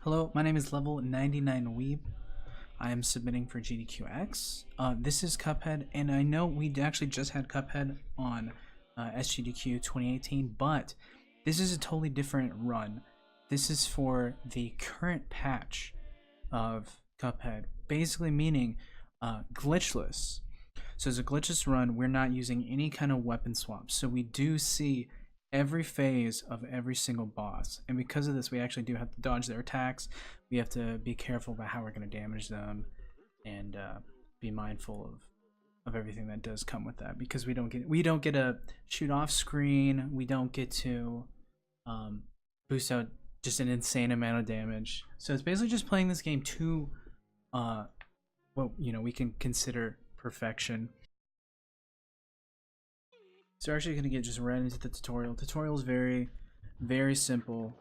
Hello, my name is Lv99Weeb. I am submitting for GDQx. This is Cuphead, and I know we actually just had Cuphead on SGDQ 2018, but this is a totally different run. This is for the current patch of Cuphead, basically meaning glitchless. So as a glitchless run, we're not using any kind of weapon swaps, so we do see every phase of every single boss, and because of this we actually do have to dodge their attacks. We have to be careful about how we're going to damage them, and be mindful of everything that does come with that, because we don't get a shoot off screen, we don't get to boost out just an insane amount of damage. So it's basically just playing this game to what we can consider perfection. So we're actually going to get just right into the tutorial. Tutorial is very, very simple.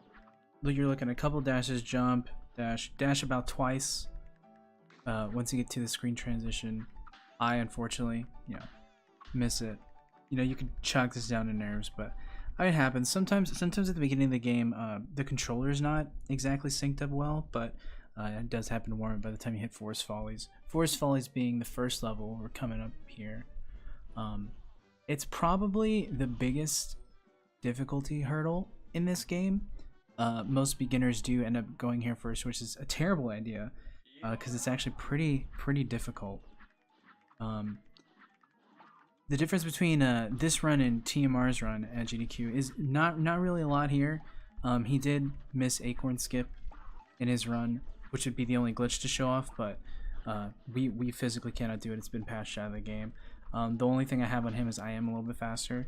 You're looking at a couple dashes, jump, dash about twice. Once you get to the screen transition, I unfortunately, miss it. You can chalk this down to nerves, but it happens. Sometimes at the beginning of the game, the controller is not exactly synced up well, but it does happen to warm up by the time you hit Forest Follies. Forest Follies being the first level, we're coming up here. It's probably the biggest difficulty hurdle in this game. Most beginners do end up going here first, which is a terrible idea, because it's actually pretty difficult. The difference between this run and TMR's run at GDQ is not really a lot here. He did miss Acorn Skip in his run, which would be the only glitch to show off, but we physically cannot do it. It's been patched out of the game. The only thing I have on him is I am a little bit faster.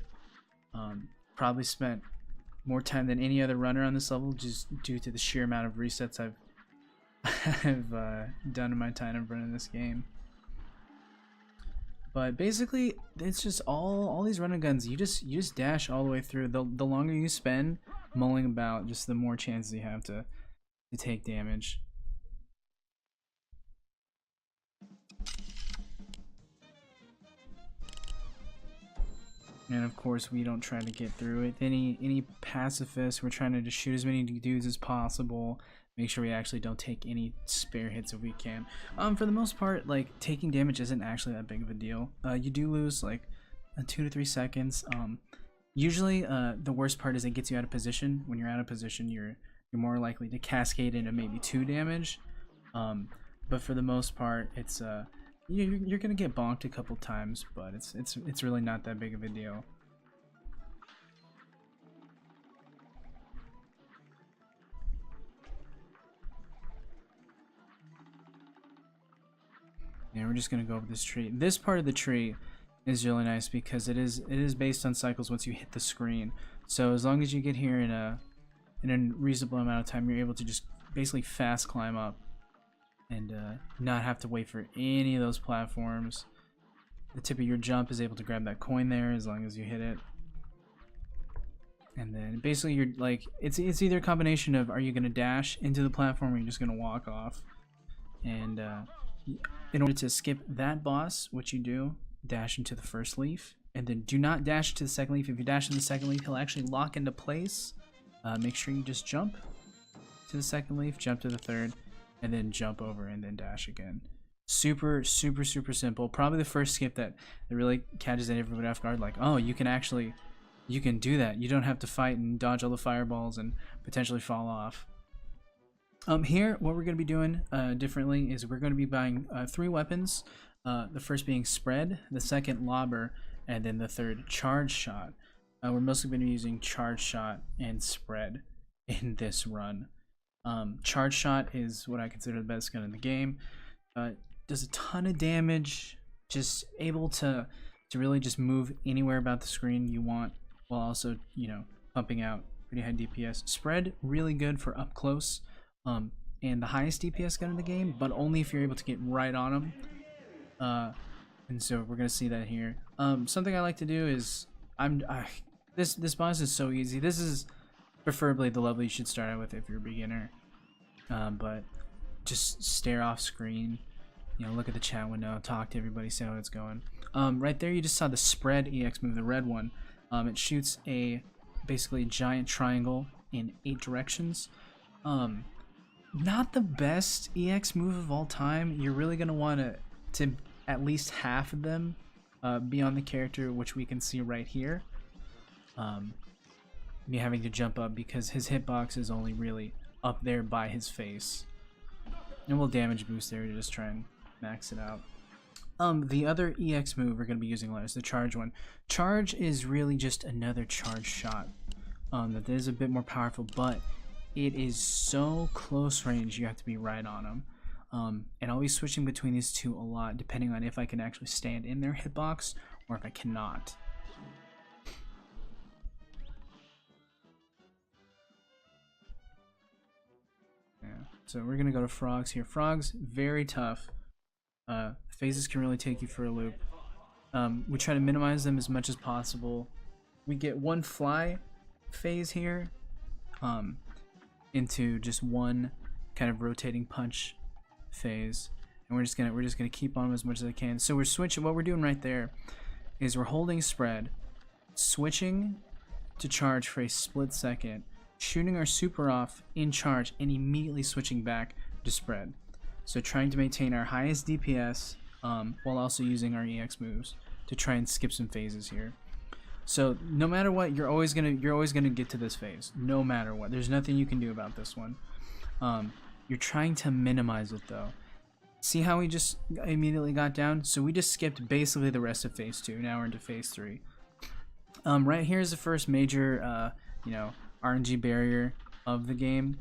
Probably spent more time than any other runner on this level, just due to the sheer amount of resets I've done in my time of running this game. But basically, it's just all these run and guns. You just dash all the way through. The longer you spend mulling about, just the more chances you have to take damage. And of course, we don't try to get through it. Any pacifists, we're trying to just shoot as many dudes as possible. Make sure we actually don't take any spare hits if we can. For the most part, like, taking damage isn't actually that big of a deal. You do lose like 2 to 3 seconds. Usually, the worst part is it gets you out of position. When you're out of position, you're more likely to cascade into maybe 2 damage. But for the most part, it's you're gonna get bonked a couple times, but it's really not that big of a deal. Yeah, we're just gonna go over this tree. This part of the tree is really nice because it is based on cycles once you hit the screen. So as long as you get here in a reasonable amount of time, you're able to just basically fast climb up and not have to wait for any of those platforms. The tip of your jump is able to grab that coin there as long as you hit it. And then basically you're like, it's either a combination of, are you gonna dash into the platform or you're just gonna walk off. And in order to skip that boss, what you do, dash into the first leaf, and then do not dash to the second leaf. If you dash to the second leaf, he'll actually lock into place. Make sure you just jump to the second leaf, jump to the third, and then jump over and then dash again. Super simple. Probably the first skip that really catches everybody off guard, like, oh, you can do that. You don't have to fight and dodge all the fireballs and potentially fall off. Here, what we're going to be doing differently is we're going to be buying 3 weapons. The first being Spread, the second Lobber, and then the third Charge Shot. We're mostly going to be using Charge Shot and Spread in this run. Charge Shot is what I consider the best gun in the game. Does a ton of damage, just able to really just move anywhere about the screen you want, while also, pumping out pretty high DPS. Spread, really good for up close. And the highest DPS gun in the game, but only if you're able to get right on them. And so we're gonna see that here. Something I like to do is this boss is so easy. This is preferably the level you should start out with if you're a beginner. But just stare off screen, look at the chat window, talk to everybody, see how it's going. Right there, you just saw the Spread EX move, the red one. It shoots basically a giant triangle in 8 directions. Not the best EX move of all time. You're really gonna want to at least half of them be on the character, which we can see right here. Me having to jump up because his hitbox is only really up there by his face. And we'll damage boost there to just try and max it out. The other EX move we're going to be using a lot is the charge one. Charge is really just another charge shot. That is a bit more powerful, but it is so close range you have to be right on them. And I'll be switching between these two a lot depending on if I can actually stand in their hitbox or if I cannot. Yeah. So we're going to go to frogs here. Frogs, very tough. Phases can really take you for a loop. We try to minimize them as much as possible. We get one fly phase here into just one kind of rotating punch phase, and we're just gonna keep on them as much as I can. So we're switching. What we're doing right there is we're holding spread, switching to charge for a split second, shooting our super off in charge, and immediately switching back to spread. So trying to maintain our highest DPS while also using our EX moves to try and skip some phases here. So no matter what, you're always gonna get to this phase. No matter what, there's nothing you can do about this one. You're trying to minimize it though. See how we just immediately got down? So we just skipped basically the rest of phase 2. Now we're into phase 3. Right here is the first major, RNG barrier of the game.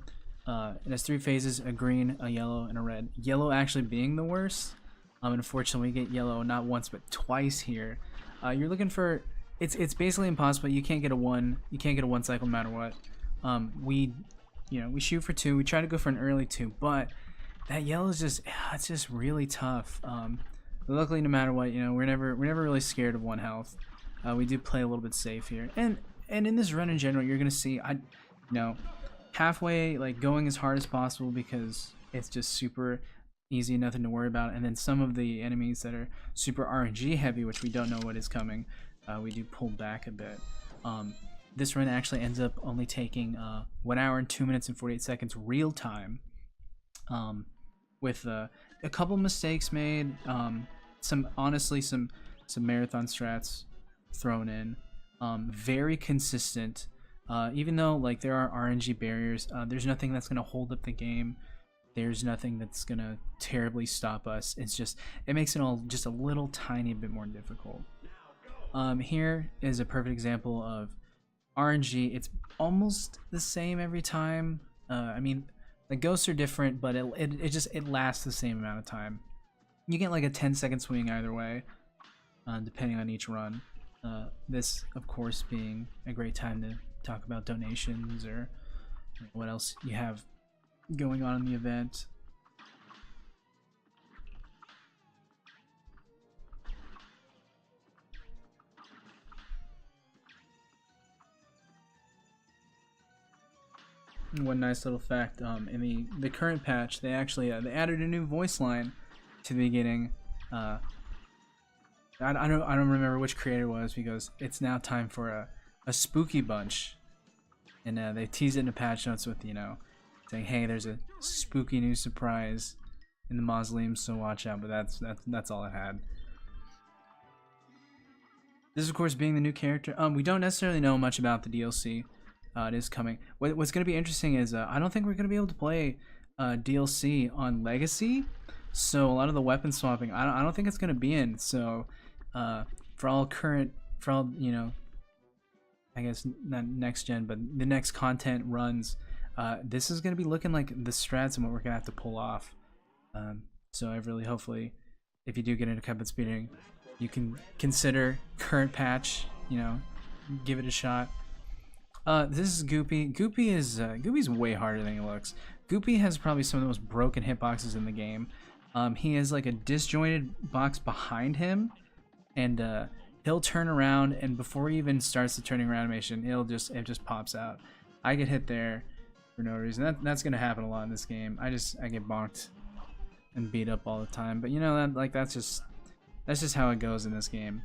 It has 3 phases: a green, a yellow, and a red. Yellow actually being the worst. Unfortunately, we get yellow not once but twice here. You're looking for it's basically impossible. You can't get a 1. You can't get a 1 cycle no matter what. We shoot for 2. We try to go for an early 2, but that yellow is it's just really tough. Luckily, no matter what, we're never really scared of 1 health. We do play a little bit safe here, and in this run in general, you're gonna see halfway like going as hard as possible because it's just super easy, nothing to worry about. And then some of the enemies that are super RNG heavy, which we don't know what is coming, we do pull back a bit. This run actually ends up only taking 1 hour and 2 minutes and 48 seconds real time, with a couple mistakes made, some marathon strats thrown in, very consistent. Even though like there are RNG barriers, there's nothing that's gonna hold up the game. There's nothing that's gonna terribly stop us. It makes it all just a little tiny bit more difficult. Here is a perfect example of RNG. It's almost the same every time. I mean, the ghosts are different, but it lasts the same amount of time. You get like a 10-second swing either way, depending on each run. This, of course, being a great time to talk about donations or what else you have going on in the event. One nice little fact, in the current patch, they actually they added a new voice line to the beginning. I don't remember which creator it was, because it's now time for a spooky bunch, and they tease it in the patch notes with saying, hey, there's a spooky new surprise in the mausoleum, so watch out. But that's all it had. This, of course, being the new character. We don't necessarily know much about the DLC. It is coming. What's going to be interesting is I don't think we're going to be able to play DLC on Legacy, so a lot of the weapon swapping, I don't think it's going to be in. So for all I guess not next gen, but the next content runs, this is going to be looking like the strats and what we're going to have to pull off. So hopefully, if you do get into Cuphead speeding, you can consider current patch, give it a shot. This is Goopy. Goopy's way harder than he looks. Goopy has probably some of the most broken hitboxes in the game. He has like a disjointed box behind him, and he'll turn around, and before he even starts the turning around animation, it just pops out. I get hit there for no reason. That's gonna happen a lot in this game. I get bonked and beat up all the time. But that's just how it goes in this game.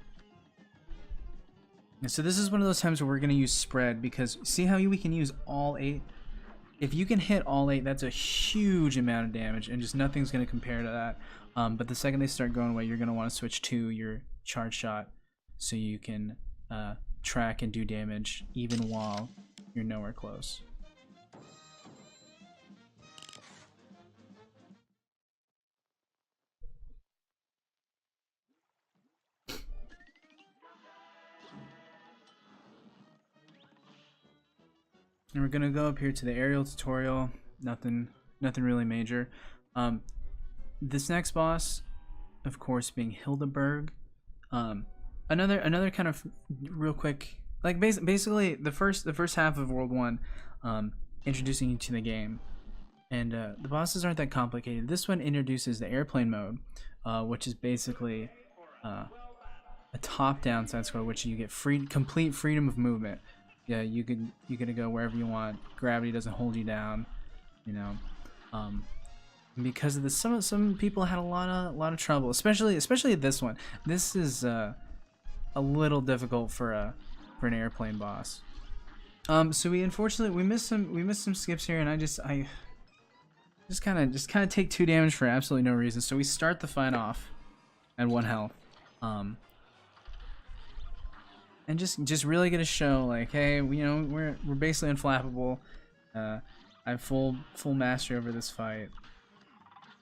And so this is one of those times where we're gonna use spread, because see how we can use all 8 If you can hit all 8, that's a huge amount of damage, and just nothing's going to compare to that. But the second they start going away, you're going to want to switch to your charge shot so you can track and do damage even while you're nowhere close. And we're gonna go up here to the aerial tutorial. Nothing really major. This next boss, of course, being Hildeberg. Another kind of real quick, like basically the first half of World 1, introducing you to the game, and the bosses aren't that complicated. This one introduces the airplane mode, which is basically a top-down side scroll, which you get complete freedom of movement. Yeah, you gonna go wherever you want. Gravity doesn't hold you down, you know. Because of this, some people had a lot of trouble, especially this one. This is a little difficult for an airplane boss. So we unfortunately missed some skips here, and I just kind of take 2 damage for absolutely no reason. So we start the fight off at 1 health. And just really gonna show, like, hey, we're basically unflappable. I have full mastery over this fight.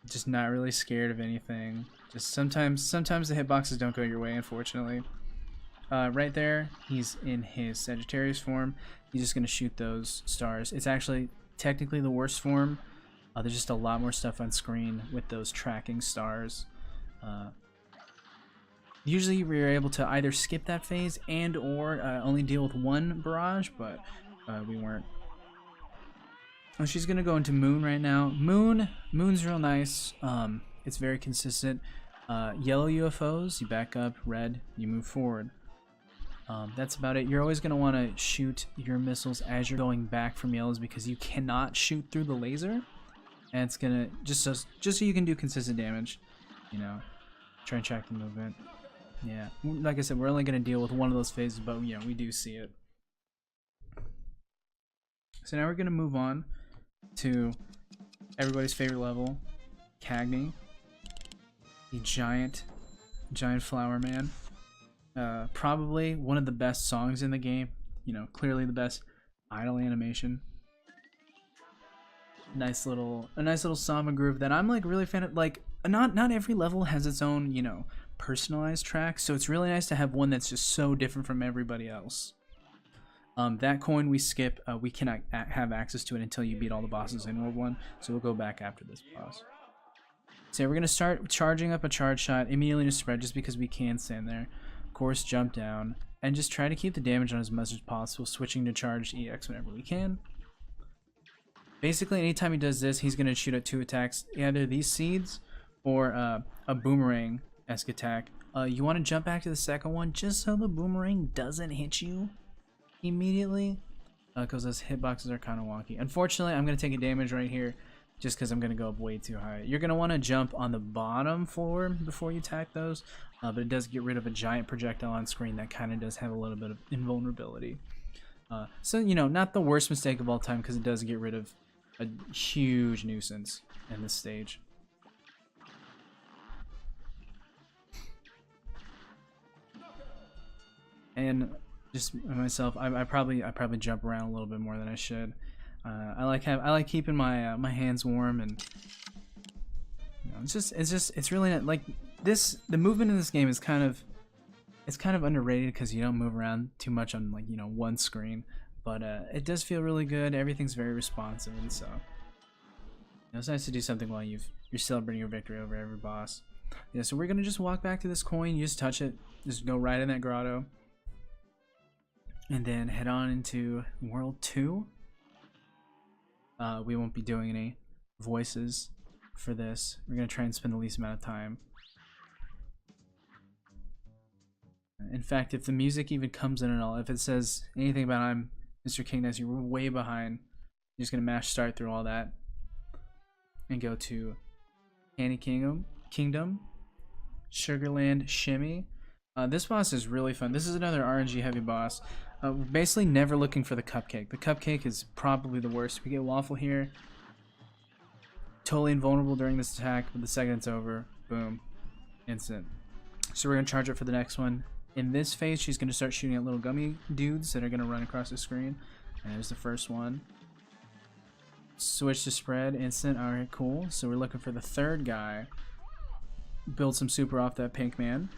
Just not really scared of anything. Just sometimes the hitboxes don't go your way, unfortunately. Right there, he's in his Sagittarius form. He's just gonna shoot those stars. It's actually technically the worst form. There's just a lot more stuff on screen with those tracking stars. Usually we're able to either skip that phase and or only deal with 1 barrage, but we weren't. Oh, she's gonna go into Moon right now. Moon's real nice. It's very consistent. Yellow UFOs, you back up. Red, you move forward. That's about it. You're always gonna want to shoot your missiles as you're going back from yellows, because you cannot shoot through the laser, and it's gonna just so you can do consistent damage. You know, try and track the movement. Yeah, like I said, we're only going to deal with 1 of those phases, but yeah, we do see it. So now we're going to move on to everybody's favorite level, Cagney, the giant flower man. Probably one of the best songs in the game. You know, clearly the best idle animation. A nice little samba groove that I'm like really a fan of. Like, not every level has its own, you know, personalized track, so it's really nice to have one that's just so different from everybody else. That coin we skip, we cannot have access to it until you beat all the bosses in World 1, so we'll go back after this boss. So we're going to start charging up a charge shot immediately to spread, just because we can stand there. Of course, jump down, and just try to keep the damage on as much as possible, switching to charged EX whenever we can. Basically, anytime he does this, he's going to shoot at 2 attacks, either these seeds or a boomerang-esque attack. You want to jump back to the second one just so the boomerang doesn't hit you immediately, because those hitboxes are kind of wonky. Unfortunately, I'm going to take a damage right here just because I'm going to go up way too high. You're going to want to jump on the bottom floor before you attack those, but it does get rid of a giant projectile on screen that kind of does have a little bit of invulnerability. So, you know, not the worst mistake of all time, because it does get rid of a huge nuisance in this stage. And just myself, I probably jump around a little bit more than I should. I like keeping my my hands warm, and you know, it's really not, like this. The movement in this game is kind of underrated because you don't move around too much on, like, you know, one screen, but it does feel really good. Everything's very responsive, and so it's nice to do something while you're celebrating your victory over every boss. Yeah, so we're gonna just walk back to this coin. You just touch it, just go right in that grotto, and then head on into World 2. We won't be doing any voices for this. We're gonna try and spend the least amount of time. In fact, if the music even comes in at all, if it says anything about I'm Mr. Kingness, you're way behind. You're just gonna mash start through all that and go to Candy Kingdom, Sugarland Shimmy. This boss is really fun. This is another RNG heavy boss. We're basically never looking for the cupcake. The cupcake is probably the worst. We get waffle here. Totally invulnerable during this attack, but the second it's over, boom, instant. So we're going to charge up for the next one. In this phase, she's going to start shooting at little gummy dudes that are going to run across the screen. And there's the first one. Switch to spread, instant. Alright, cool. So we're looking for the third guy. Build some super off that pink man.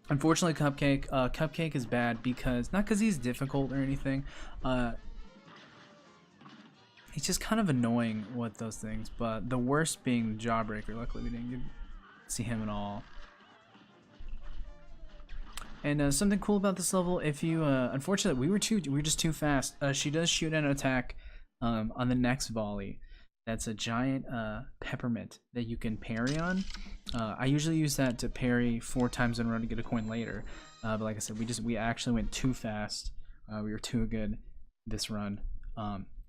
Unfortunately, Cupcake is bad because, not because he's difficult or anything, he's just kind of annoying with those things, but the worst being the Jawbreaker. Luckily we didn't see him at all. And something cool about this level, if you, unfortunately we were just too fast. She does shoot an attack on the next volley. That's a giant peppermint that you can parry on. I usually use that to parry 4 times in a row to get a coin later. But like I said, we actually went too fast. We were too good this run.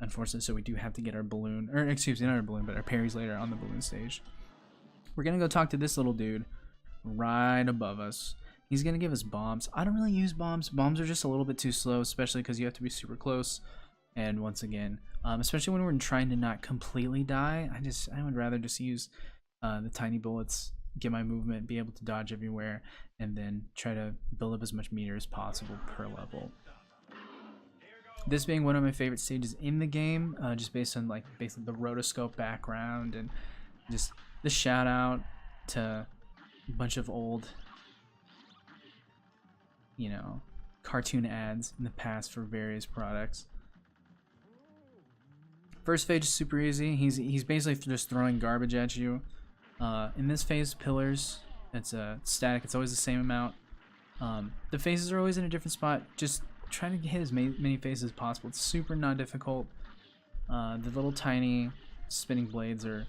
Unfortunately, so we do have to get our balloon, or excuse me, not our balloon, but our parries later on the balloon stage. We're gonna go talk to this little dude right above us. He's gonna give us bombs. I don't really use bombs. Bombs are just a little bit too slow, especially because you have to be super close. And once again, especially when we're trying to not completely die, I would rather just use the tiny bullets, get my movement, be able to dodge everywhere, and then try to build up as much meter as possible per level. This being one of my favorite stages in the game, just based on like basically the rotoscope background and just the shout out to a bunch of old, you know, cartoon ads in the past for various products. First phase is super easy. He's basically just throwing garbage at you. In this phase, pillars, it's static. It's always the same amount. The phases are always in a different spot. Just trying to hit as many phases as possible. It's super not difficult. The little tiny spinning blades are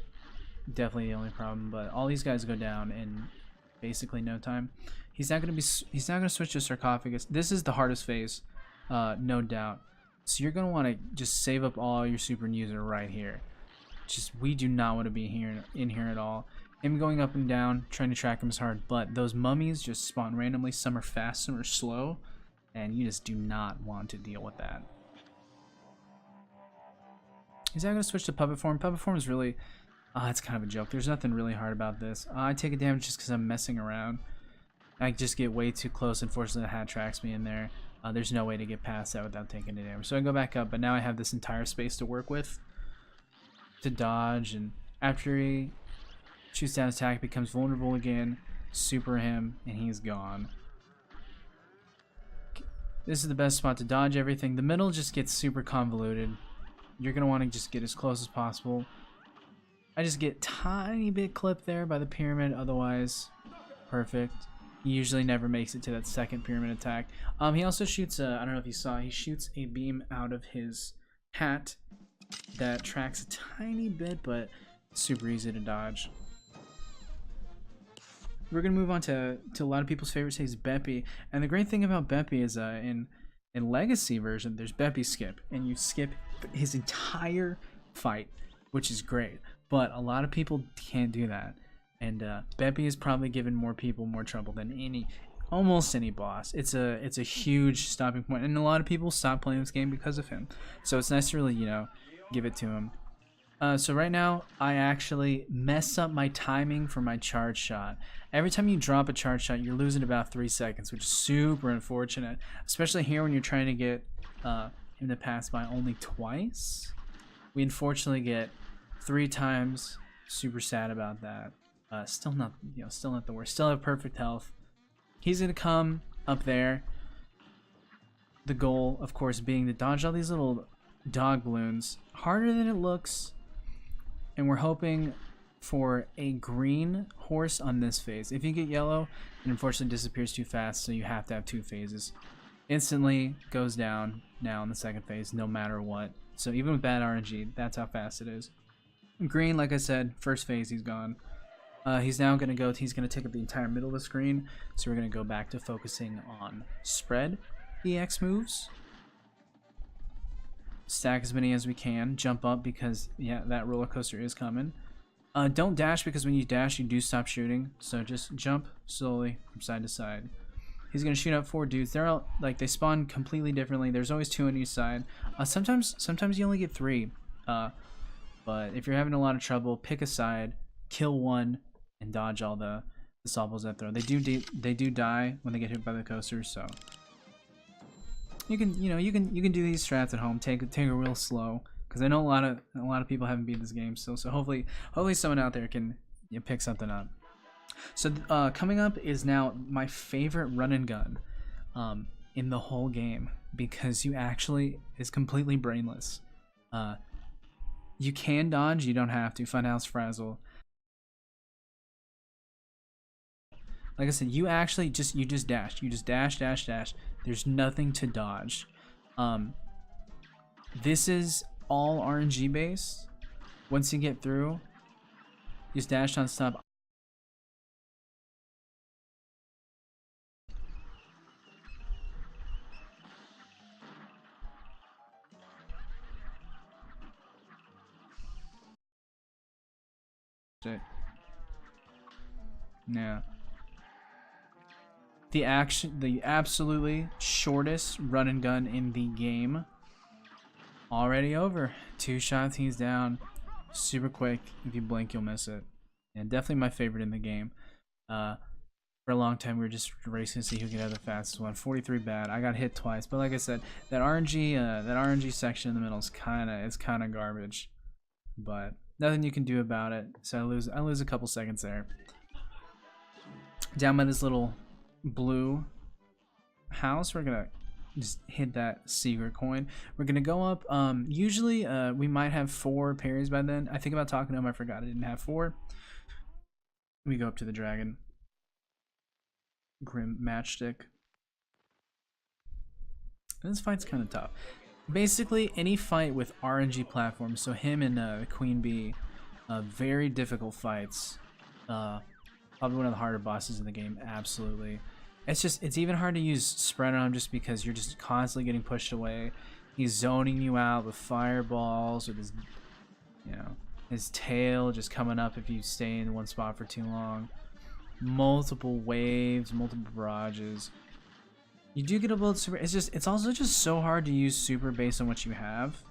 definitely the only problem, but all these guys go down in basically no time. He's not gonna switch to sarcophagus. This is the hardest phase, no doubt. So you're gonna want to just save up all your super and use it right here. We do not want to be in here at all. Him going up and down, trying to track him is hard, but those mummies just spawn randomly. Some are fast, some are slow, and you just do not want to deal with that. He's now gonna switch to puppet form. Puppet form is really, it's kind of a joke. There's nothing really hard about this. I take a damage just because I'm messing around. I just get way too close. Unfortunately, the hat tracks me in there. There's no way to get past that without taking a damage. So I go back up, but now I have this entire space to work with to dodge, and after he shoots down attack, becomes vulnerable again, super him, and he's gone. This is the best spot to dodge everything. The middle just gets super convoluted. You're going to want to just get as close as possible. I just get tiny bit clipped there by the pyramid, otherwise perfect. He usually never makes it to that second pyramid attack. He also shoots, I don't know if you saw, he shoots a beam out of his hat that tracks a tiny bit, but super easy to dodge. We're going to move on to a lot of people's favorite stage, Beppy. And the great thing about Beppy is in Legacy version, there's Beppy skip, and you skip his entire fight, which is great. But a lot of people can't do that. And Beppy has probably given more people more trouble than almost any boss. It's a huge stopping point, and a lot of people stop playing this game because of him. So it's nice to really, you know, give it to him. So right now, I actually mess up my timing for my charge shot. Every time you drop a charge shot, you're losing about 3 seconds, which is super unfortunate. Especially here when you're trying to get him to pass by only twice. We unfortunately get 3 times. Super sad about that. Still not the worst. Still have perfect health. He's gonna come up there. The goal, of course, being to dodge all these little dog balloons. Harder than it looks. And we're hoping for a green horse on this phase. If you get yellow, it unfortunately disappears too fast, so you have to have 2 phases. Instantly goes down now in the second phase, no matter what. So even with bad RNG, that's how fast it is. Green, like I said, first phase, he's gone. He's now going to he's going to take up the entire middle of the screen, so we're going to go back to focusing on spread EX moves. Stack as many as we can. Jump up because, yeah, that roller coaster is coming. Don't dash because when you dash, you do stop shooting. So just jump slowly from side to side. He's gonna shoot up 4 dudes. They're all like they spawn completely differently. There's always 2 on each side. Sometimes you only get 3. But if you're having a lot of trouble, pick a side, kill one, and dodge all the assault that throw. They do die when they get hit by the coasters, so you can do these strats at home. Take it real slow, because I know a lot of people haven't beat this game still. So hopefully someone out there can pick something up. So coming up is now my favorite run and gun in the whole game, because it's completely brainless. You can dodge, you don't have to. Funhouse Frazzle. Like I said, you just dash. You just dash. There's nothing to dodge. This is all RNG based. Once you get through, you just dash on stop. Yeah. The absolutely shortest run and gun in the game. Already over. 2 shots, he's down. Super quick. If you blink, you'll miss it. And definitely my favorite in the game. For a long time, we were just racing to see who could have the fastest one. 43 bad. I got hit twice, but like I said, that RNG section in the middle is kind of garbage. But nothing you can do about it. So I lose a couple seconds there. Down by this little blue house, we're gonna just hit that secret coin. We're gonna go up. Usually we might have 4 parries by then. I think about talking to him, I forgot I didn't have 4. We go up to the dragon. Grim matchstick. This fight's kind of tough. Basically any fight with RNG platforms, so him and Queen Bee, very difficult fights. Probably one of the harder bosses in the game, absolutely. It's even hard to use spread on him just because you're just constantly getting pushed away. He's zoning you out with fireballs, with his tail just coming up if you stay in one spot for too long. Multiple waves, multiple barrages. You do get a bullet super. It's also just so hard to use super based on what you have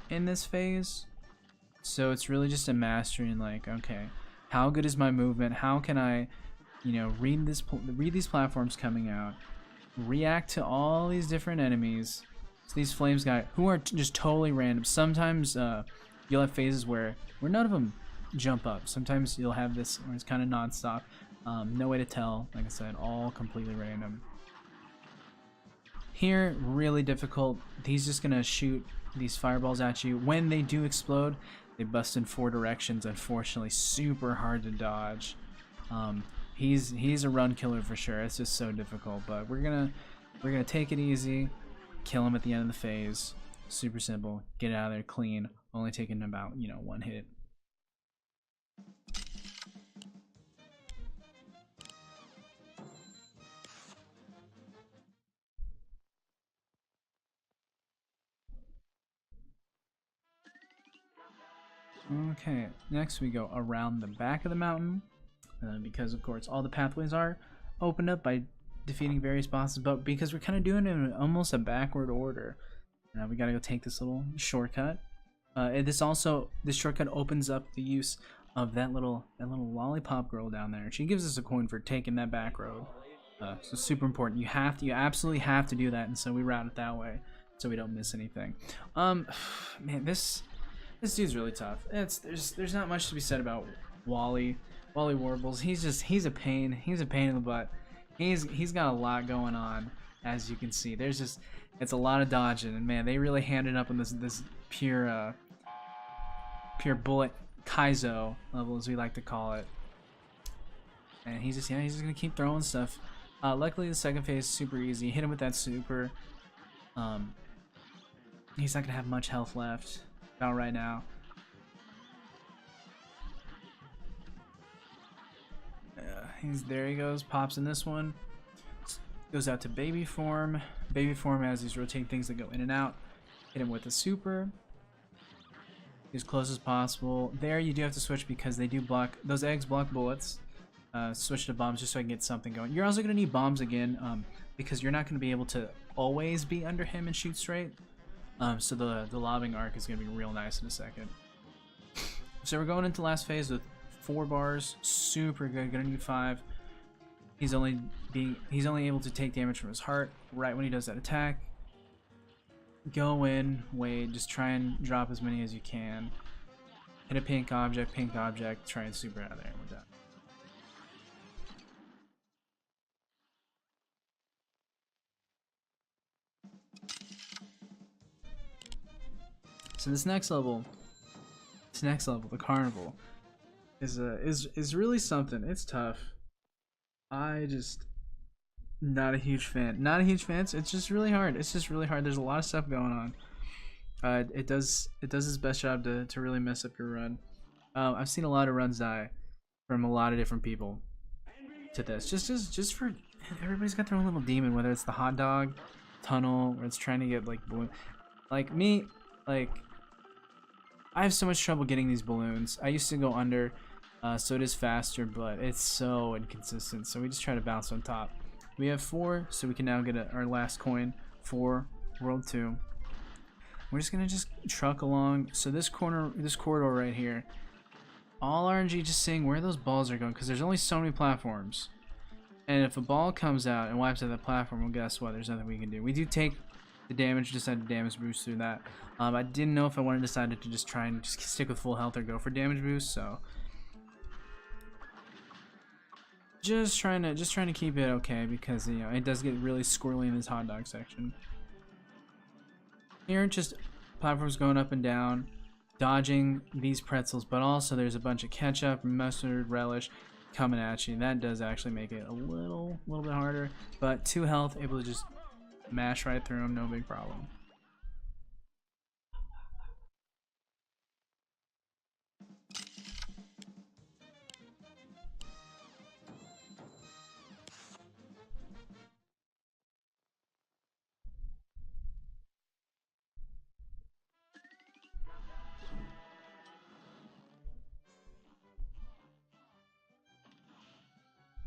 in this phase. So it's really just a mastering, like, okay, how good is my movement? How can I, read these platforms coming out, react to all these different enemies. So these flames guy who are just totally random. Sometimes you'll have phases where none of them jump up. Sometimes you'll have this where it's kind of non-stop. No way to tell. Like I said, all completely random. Here, really difficult. He's just gonna shoot these fireballs at you. When they do explode, they bust in 4 directions. Unfortunately, super hard to dodge. He's a run killer for sure. It's just so difficult. But we're gonna take it easy, kill him at the end of the phase. Super simple. Get out of there clean. Only taking about 1 hit. Okay, next we go around the back of the mountain, because of course all the pathways are opened up by defeating various bosses, but because we're kind of doing it in almost a backward order, we gotta go take this little shortcut. This shortcut opens up the use of that little lollipop girl down there. She gives us a coin for taking that back road, so super important. You absolutely have to do that, and so we route it that way so we don't miss anything. Man, this dude's really tough. There's not much to be said about Wally Warbles. He's a pain. He's a pain in the butt. He's got a lot going on, as you can see. It's a lot of dodging, and man, they really handed up on this pure bullet Kaizo level, as we like to call it. And he's just gonna keep throwing stuff. Luckily, the second phase is super easy. Hit him with that super. He's not gonna have much health left. About right now. There he goes, pops in this one. Goes out to baby form. Baby form has these rotating things that go in and out. Hit him with a super. As close as possible. There you do have to switch because they do block, those eggs block bullets. switch to bombs just so I can get something going. You're also going to need bombs again because you're not going to be able to always be under him and shoot straight. So the lobbing arc is going to be real nice in a second. So we're going into last phase with 4 bars. Super good. Gonna need 5. He's only able to take damage from his heart right when he does that attack. Go in, wait, just try and drop as many as you can. Hit a pink object, try and super out of there, and we're done. So this next level, the carnival, is really something. It's tough. I just not a huge fan. It's just really hard. There's a lot of stuff going on. It does its best job to really mess up your run. I've seen a lot of runs die from a lot of different people to this. Just for everybody's got their own little demon, whether it's the hot dog tunnel or it's trying to get like balloon. Like me, like I have so much trouble getting these balloons. I used to go under, so it is faster, but it's so inconsistent. So we just try to bounce on top. We have 4, so we can now get our last coin for World 2. We're just gonna truck along. So this corridor right here, all RNG just seeing where those balls are going, because there's only so many platforms. And if a ball comes out and wipes out that platform, well, guess what? There's nothing we can do. We do take the damage, decided to damage boost through that. I didn't know if I decided to just try and stick with full health or go for damage boost, so just trying to keep it okay, because you know it does get really squirrely in this hot dog section. Here, just platforms going up and down, dodging these pretzels, but also there's a bunch of ketchup, mustard, relish coming at you. That does actually make it a little bit harder, but 2 health, able to just mash right through them, no big problem.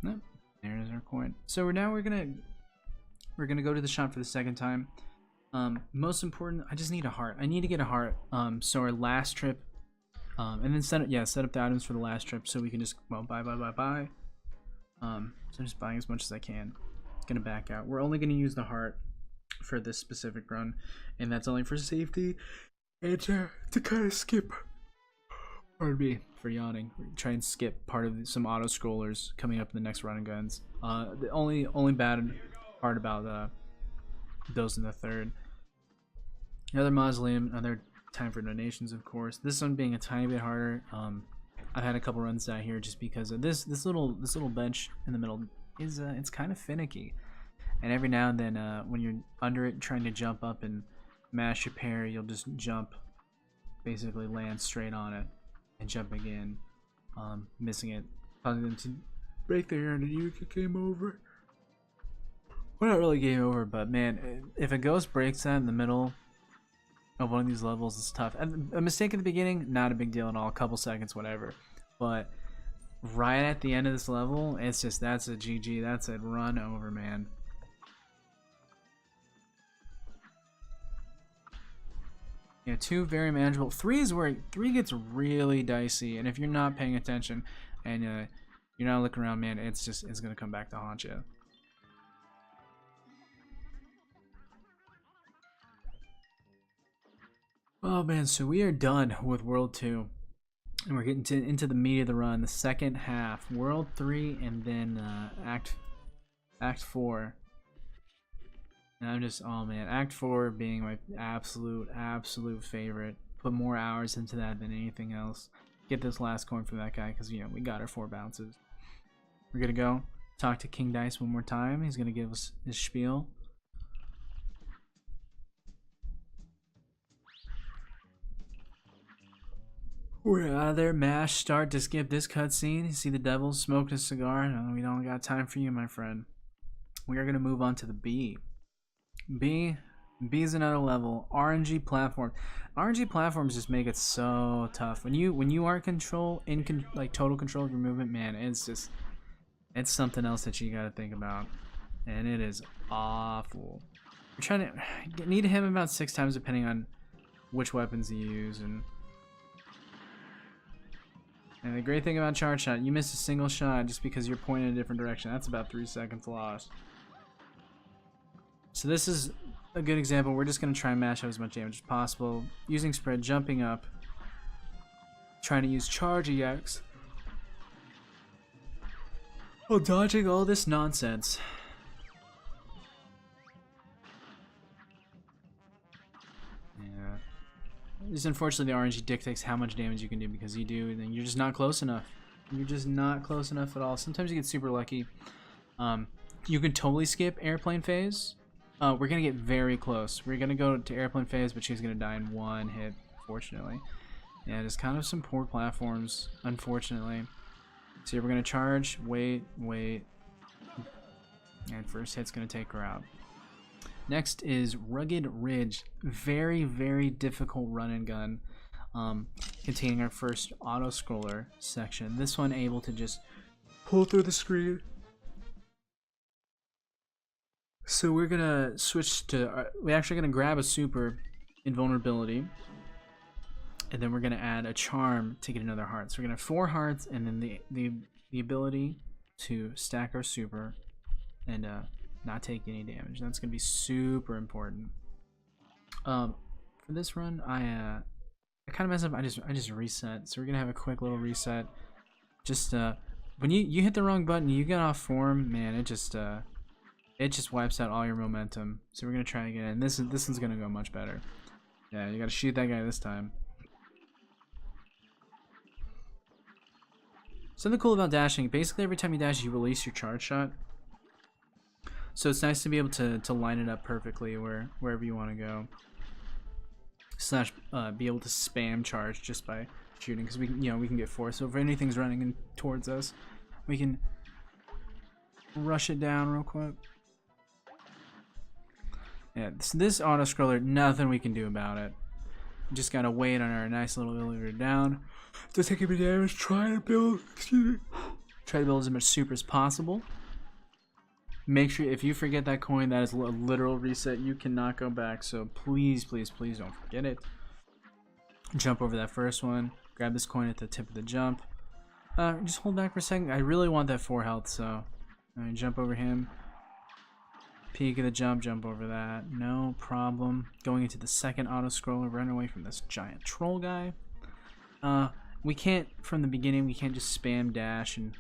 Nope. There's our coin. So we're gonna go to the shop for the second time. Most important, I just need a heart. I need to get a heart. So our last trip, and then set up the items for the last trip, so we can just buy. So just buying as much as I can. Gonna back out. We're only gonna use the heart for this specific run, and that's only for safety and to kind of skip. Pardon me for yawning. Try and skip part of some auto scrollers coming up in the next run and guns. The only bad part about those in the third. Another mausoleum, another time for donations, of course. This one being a tiny bit harder. I've had a couple runs down here just because of this little bench in the middle is it's kind of finicky, and every now and then when you're under it trying to jump up and mash your parry, you'll just jump, basically land straight on it and jump again, missing it, causing them to break their ear and you game over. Well, not really game over, but man, if a ghost breaks that in the middle of one of these levels, it's tough. And a mistake at the beginning, not a big deal at all, a couple seconds, whatever. But right at the end of this level, it's just, that's a GG, that's a run over, man. Yeah, 2 very manageable. 3 is where 3 gets really dicey, and if you're not paying attention and you're not looking around, man, it's gonna come back to haunt you. Oh man, so we are done with World 2, and we're getting into the meat of the run, the second half, World 3, and then Act 4. And I'm just, oh man, Act 4 being my absolute favorite. Put more hours into that than anything else. Get this last coin for that guy, because, you know, we got our 4 bounces. We're gonna go talk to King Dice one more time. He's gonna give us his spiel. We're out of there. Mash start to skip this cutscene. You see the devil smoking a cigar. No, we don't got time for you, my friend. We are gonna move on to the B. B is another level. RNG platform. RNG platforms just make it so tough. When you are in control, like total control of your movement, man, it's just It's something else that you gotta think about, and it is awful. You're trying to need to hit him about 6 times depending on which weapons you use, and the great thing about charge shot, you miss a single shot just because you're pointing in a different direction. That's about 3 seconds lost. So this is a good example. We're just gonna try and mash out as much damage as possible, using spread, jumping up, trying to use charge EX, while dodging all this nonsense. Yeah. Just unfortunately the RNG dictates how much damage you can do, because you do, and then you're just not close enough. You're just not close enough at all. Sometimes you get super lucky. You can totally skip airplane phase. We're gonna get very close. We're gonna go to airplane phase, but she's gonna die in 1 hit, fortunately. Yeah, just kind of some poor platforms, unfortunately. So here we're gonna charge, wait, and first hit's gonna take her out. Next is Rugged Ridge. Very, very difficult run and gun, containing our first auto scroller section. This one able to just pull through the screen. So we're gonna switch to, we're actually gonna grab a super invulnerability, and then we're gonna add a charm to get another heart. So we're gonna have 4 hearts, and then the ability to stack our super and not take any damage. That's gonna be super important. For this run, I kind of messed up. I just reset. So we're gonna have a quick little reset. Just when you hit the wrong button, you get off form, man. It just wipes out all your momentum. So we're gonna try again. And this one's gonna go much better. Yeah, you gotta shoot that guy this time. Something cool about dashing, basically every time you dash, you release your charge shot. So it's nice to be able to line it up perfectly wherever you want to go. Slash be able to spam charge just by shooting, because we can get force. So if anything's running in towards us, we can rush it down real quick. Yeah, this auto scroller, nothing we can do about it. Just gotta wait on our nice little elevator down. Does take any damage. Try to build as much super as possible. Make sure if you forget that coin, that is a literal reset. You cannot go back. So please, please, please don't forget it. Jump over that first one. Grab this coin at the tip of the jump. Just hold back for a second. I really want that 4 health, so jump over him. Peek of the jump over that. No problem. Going into the second auto scroller, run away from this giant troll guy. We can't, from the beginning, we can't just spam dash and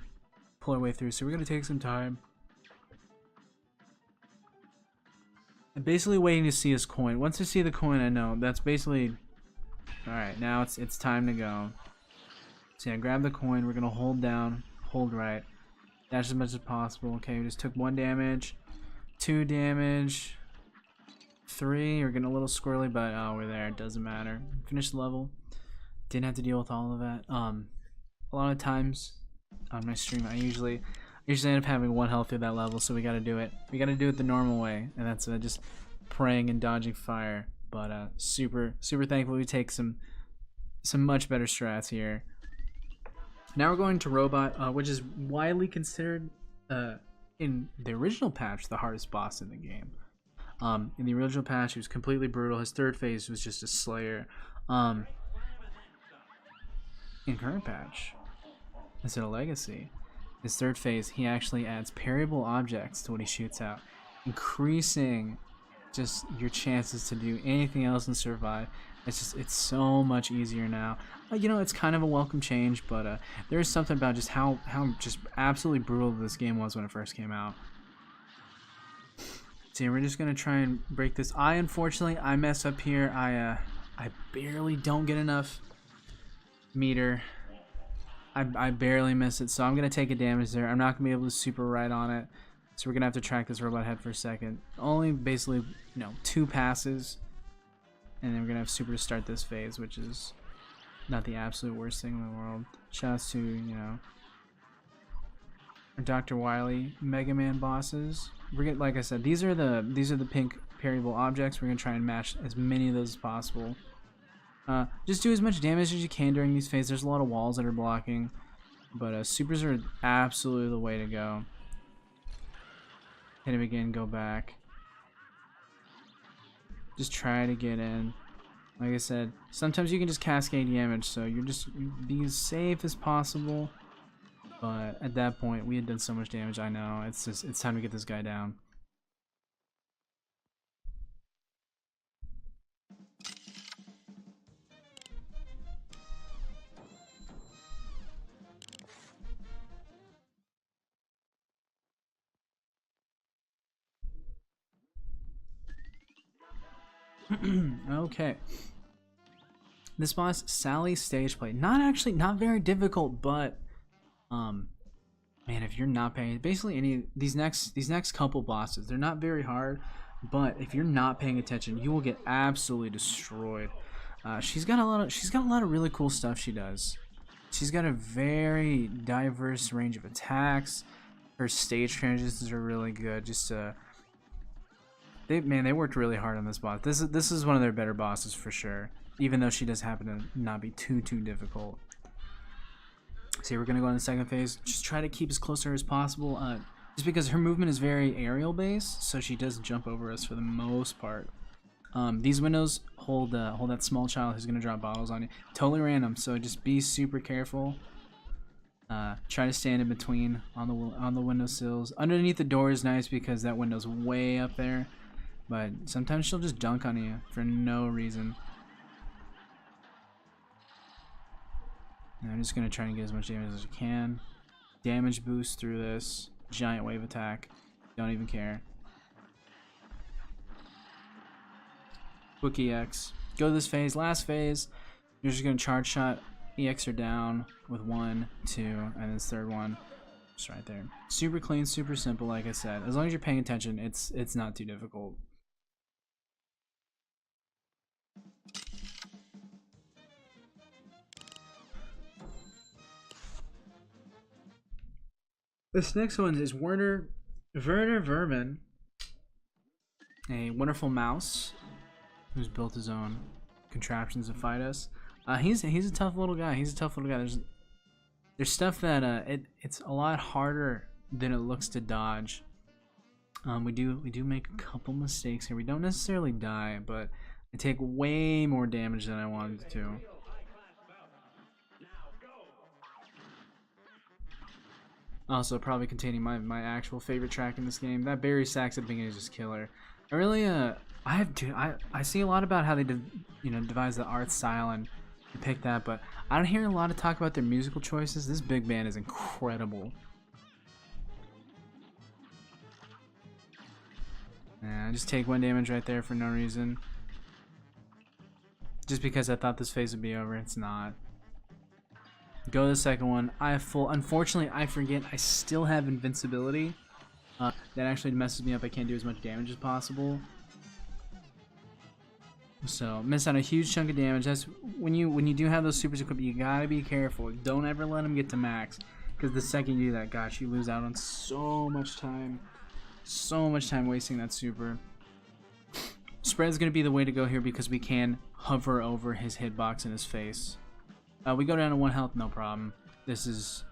pull our way through, so we're gonna take some time. I'm basically waiting to see his coin. Once I see the coin, I know that's basically alright. Now it's time to go. So yeah, grab the coin. We're gonna hold down, hold right, dash as much as possible. Okay, we just took 1 damage. 2 damage, 3. We're getting a little squirrely, but oh, we're there. It doesn't matter. Finished the level. Didn't have to deal with all of that. A lot of times on my stream, I usually end up having 1 health through that level. So we got to do it. We got to do it the normal way, and that's just praying and dodging fire. But super thankful we take some much better strats here. Now we're going to Robot, which is widely considered in the original patch the hardest boss in the game. In the original patch, he was completely brutal. His 3rd phase was just a slayer. In current patch, instead of Legacy, his 3rd phase, he actually adds parryable objects to what he shoots out, increasing just your chances to do anything else and survive. It's so much easier now. It's kind of a welcome change, but there is something about just how just absolutely brutal this game was when it first came out. So we're just gonna try and break this. Unfortunately, I mess up here. I barely don't get enough meter. I barely miss it, so I'm gonna take a damage there. I'm not gonna be able to super right on it, so we're gonna have to track this robot head for a second. Only basically 2 passes, and then we're gonna have super to start this phase, which is not the absolute worst thing in the world. Shouts to our Dr. Wily Mega Man bosses. Like I said, these are the pink parryable objects. We're gonna try and match as many of those as possible. Just do as much damage as you can during these phases. There's a lot of walls that are blocking, but supers are absolutely the way to go. Hit him again, go back. Just try to get in. Like I said, sometimes you can just cascade damage, so you're just be as safe as possible. But at that point, we had done so much damage. I know it's time to get this guy down. Okay. This boss, Sally's stage play. Not very difficult, but man, if you're not paying, basically these next couple bosses, they're not very hard, but if you're not paying attention, you will get absolutely destroyed. She's got a lot of really cool stuff she does. She's got a very diverse range of attacks. Her stage transitions are really good. Just they worked really hard on this boss. This is one of their better bosses for sure. Even though she does happen to not be too difficult. So we're gonna go in the second phase. Just try to keep as close to her as possible. Just because her movement is very aerial based, so she does jump over us for the most part. These windows hold that small child who's gonna drop bottles on you. Totally random, so just be super careful. Try to stand in between on the windowsills. Underneath the door is nice because that window's way up there, but sometimes she'll just dunk on you for no reason. And I'm just gonna try and get as much damage as I can. Damage boost through this giant wave attack. Don't even care. Quick EX. Go to this phase. Last phase, you're just gonna charge shot, EX her down with 1, 2, and this third one, just right there. Super clean, super simple. Like I said, as long as you're paying attention, it's not too difficult. This next one is Werner Vermin, a wonderful mouse who's built his own contraptions to fight us. He's a tough little guy. There's stuff that it's a lot harder than it looks to dodge. We do make a couple mistakes here. We don't necessarily die, but I take way more damage than I wanted to. Also, probably containing my actual favorite track in this game. That Barry sax at the beginning is just killer. I really I see a lot about how they devise the art style and pick that, but I don't hear a lot of talk about their musical choices. This big band is incredible. I just take 1 damage right there for no reason. Just because I thought this phase would be over. It's not. Go to the second one. Unfortunately, I forget I still have invincibility. That actually messes me up. I can't do as much damage as possible. So miss out a huge chunk of damage. That's when you do have those supers equipped, you gotta be careful. Don't ever let them get to max, because the second you do that, gosh, you lose out on so much time wasting that super. Spread's gonna be the way to go here because we can hover over his hitbox in his face. We go down to 1 health, no problem. This is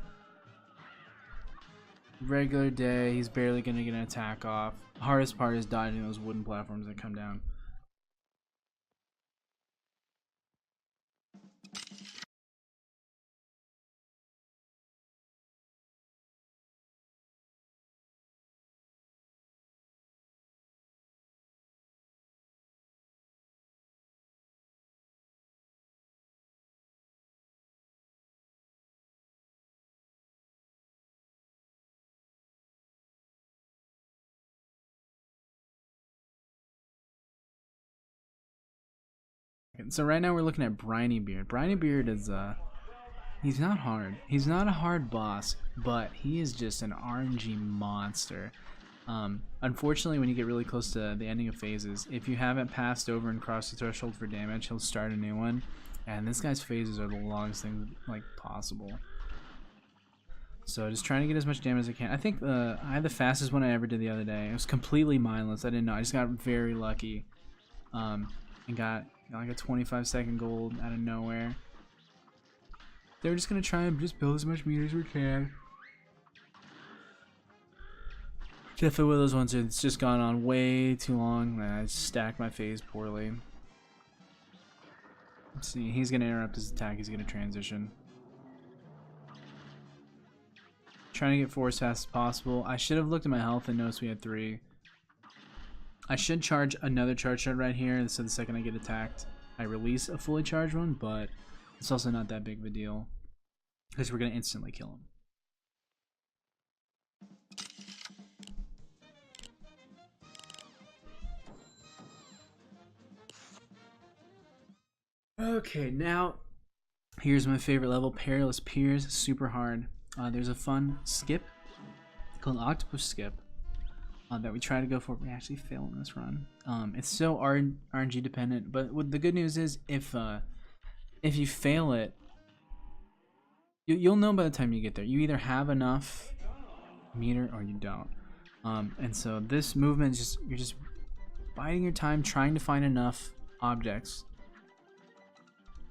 regular day. He's barely gonna get an attack off. The hardest part is dodging those wooden platforms that come down. So right now we're looking at Briny Beard. Briny Beard is he's not hard. He's not a hard boss, but he is just an RNG monster. Unfortunately, when you get really close to the ending of phases, if you haven't passed over and crossed the threshold for damage, he'll start a new one. And this guy's phases are the longest thing like possible. So just trying to get as much damage as I can. I think I had the fastest one I ever did the other day. It was completely mindless. I didn't know. I just got very lucky. And got like a 25-second gold out of nowhere. They're just gonna try and just build as much meter as we can. Definitely one of those ones that's just gone on way too long. I stacked my phase poorly. Let's see, he's gonna interrupt his attack, he's gonna transition. Trying to get 4 as fast as possible. I should have looked at my health and noticed we had 3. I should charge another charge shot right here, so the second I get attacked, I release a fully charged one, but it's also not that big of a deal because we're gonna instantly kill him. Okay, now here's my favorite level, Perilous Piers, super hard. There's a fun skip called Octopus Skip that we try to go for. We actually fail in this run. It's so RNG dependent, but what the good news is, if you fail it, you'll know by the time you get there. You either have enough meter or you don't. And so this movement is just, you're just biding your time, trying to find enough objects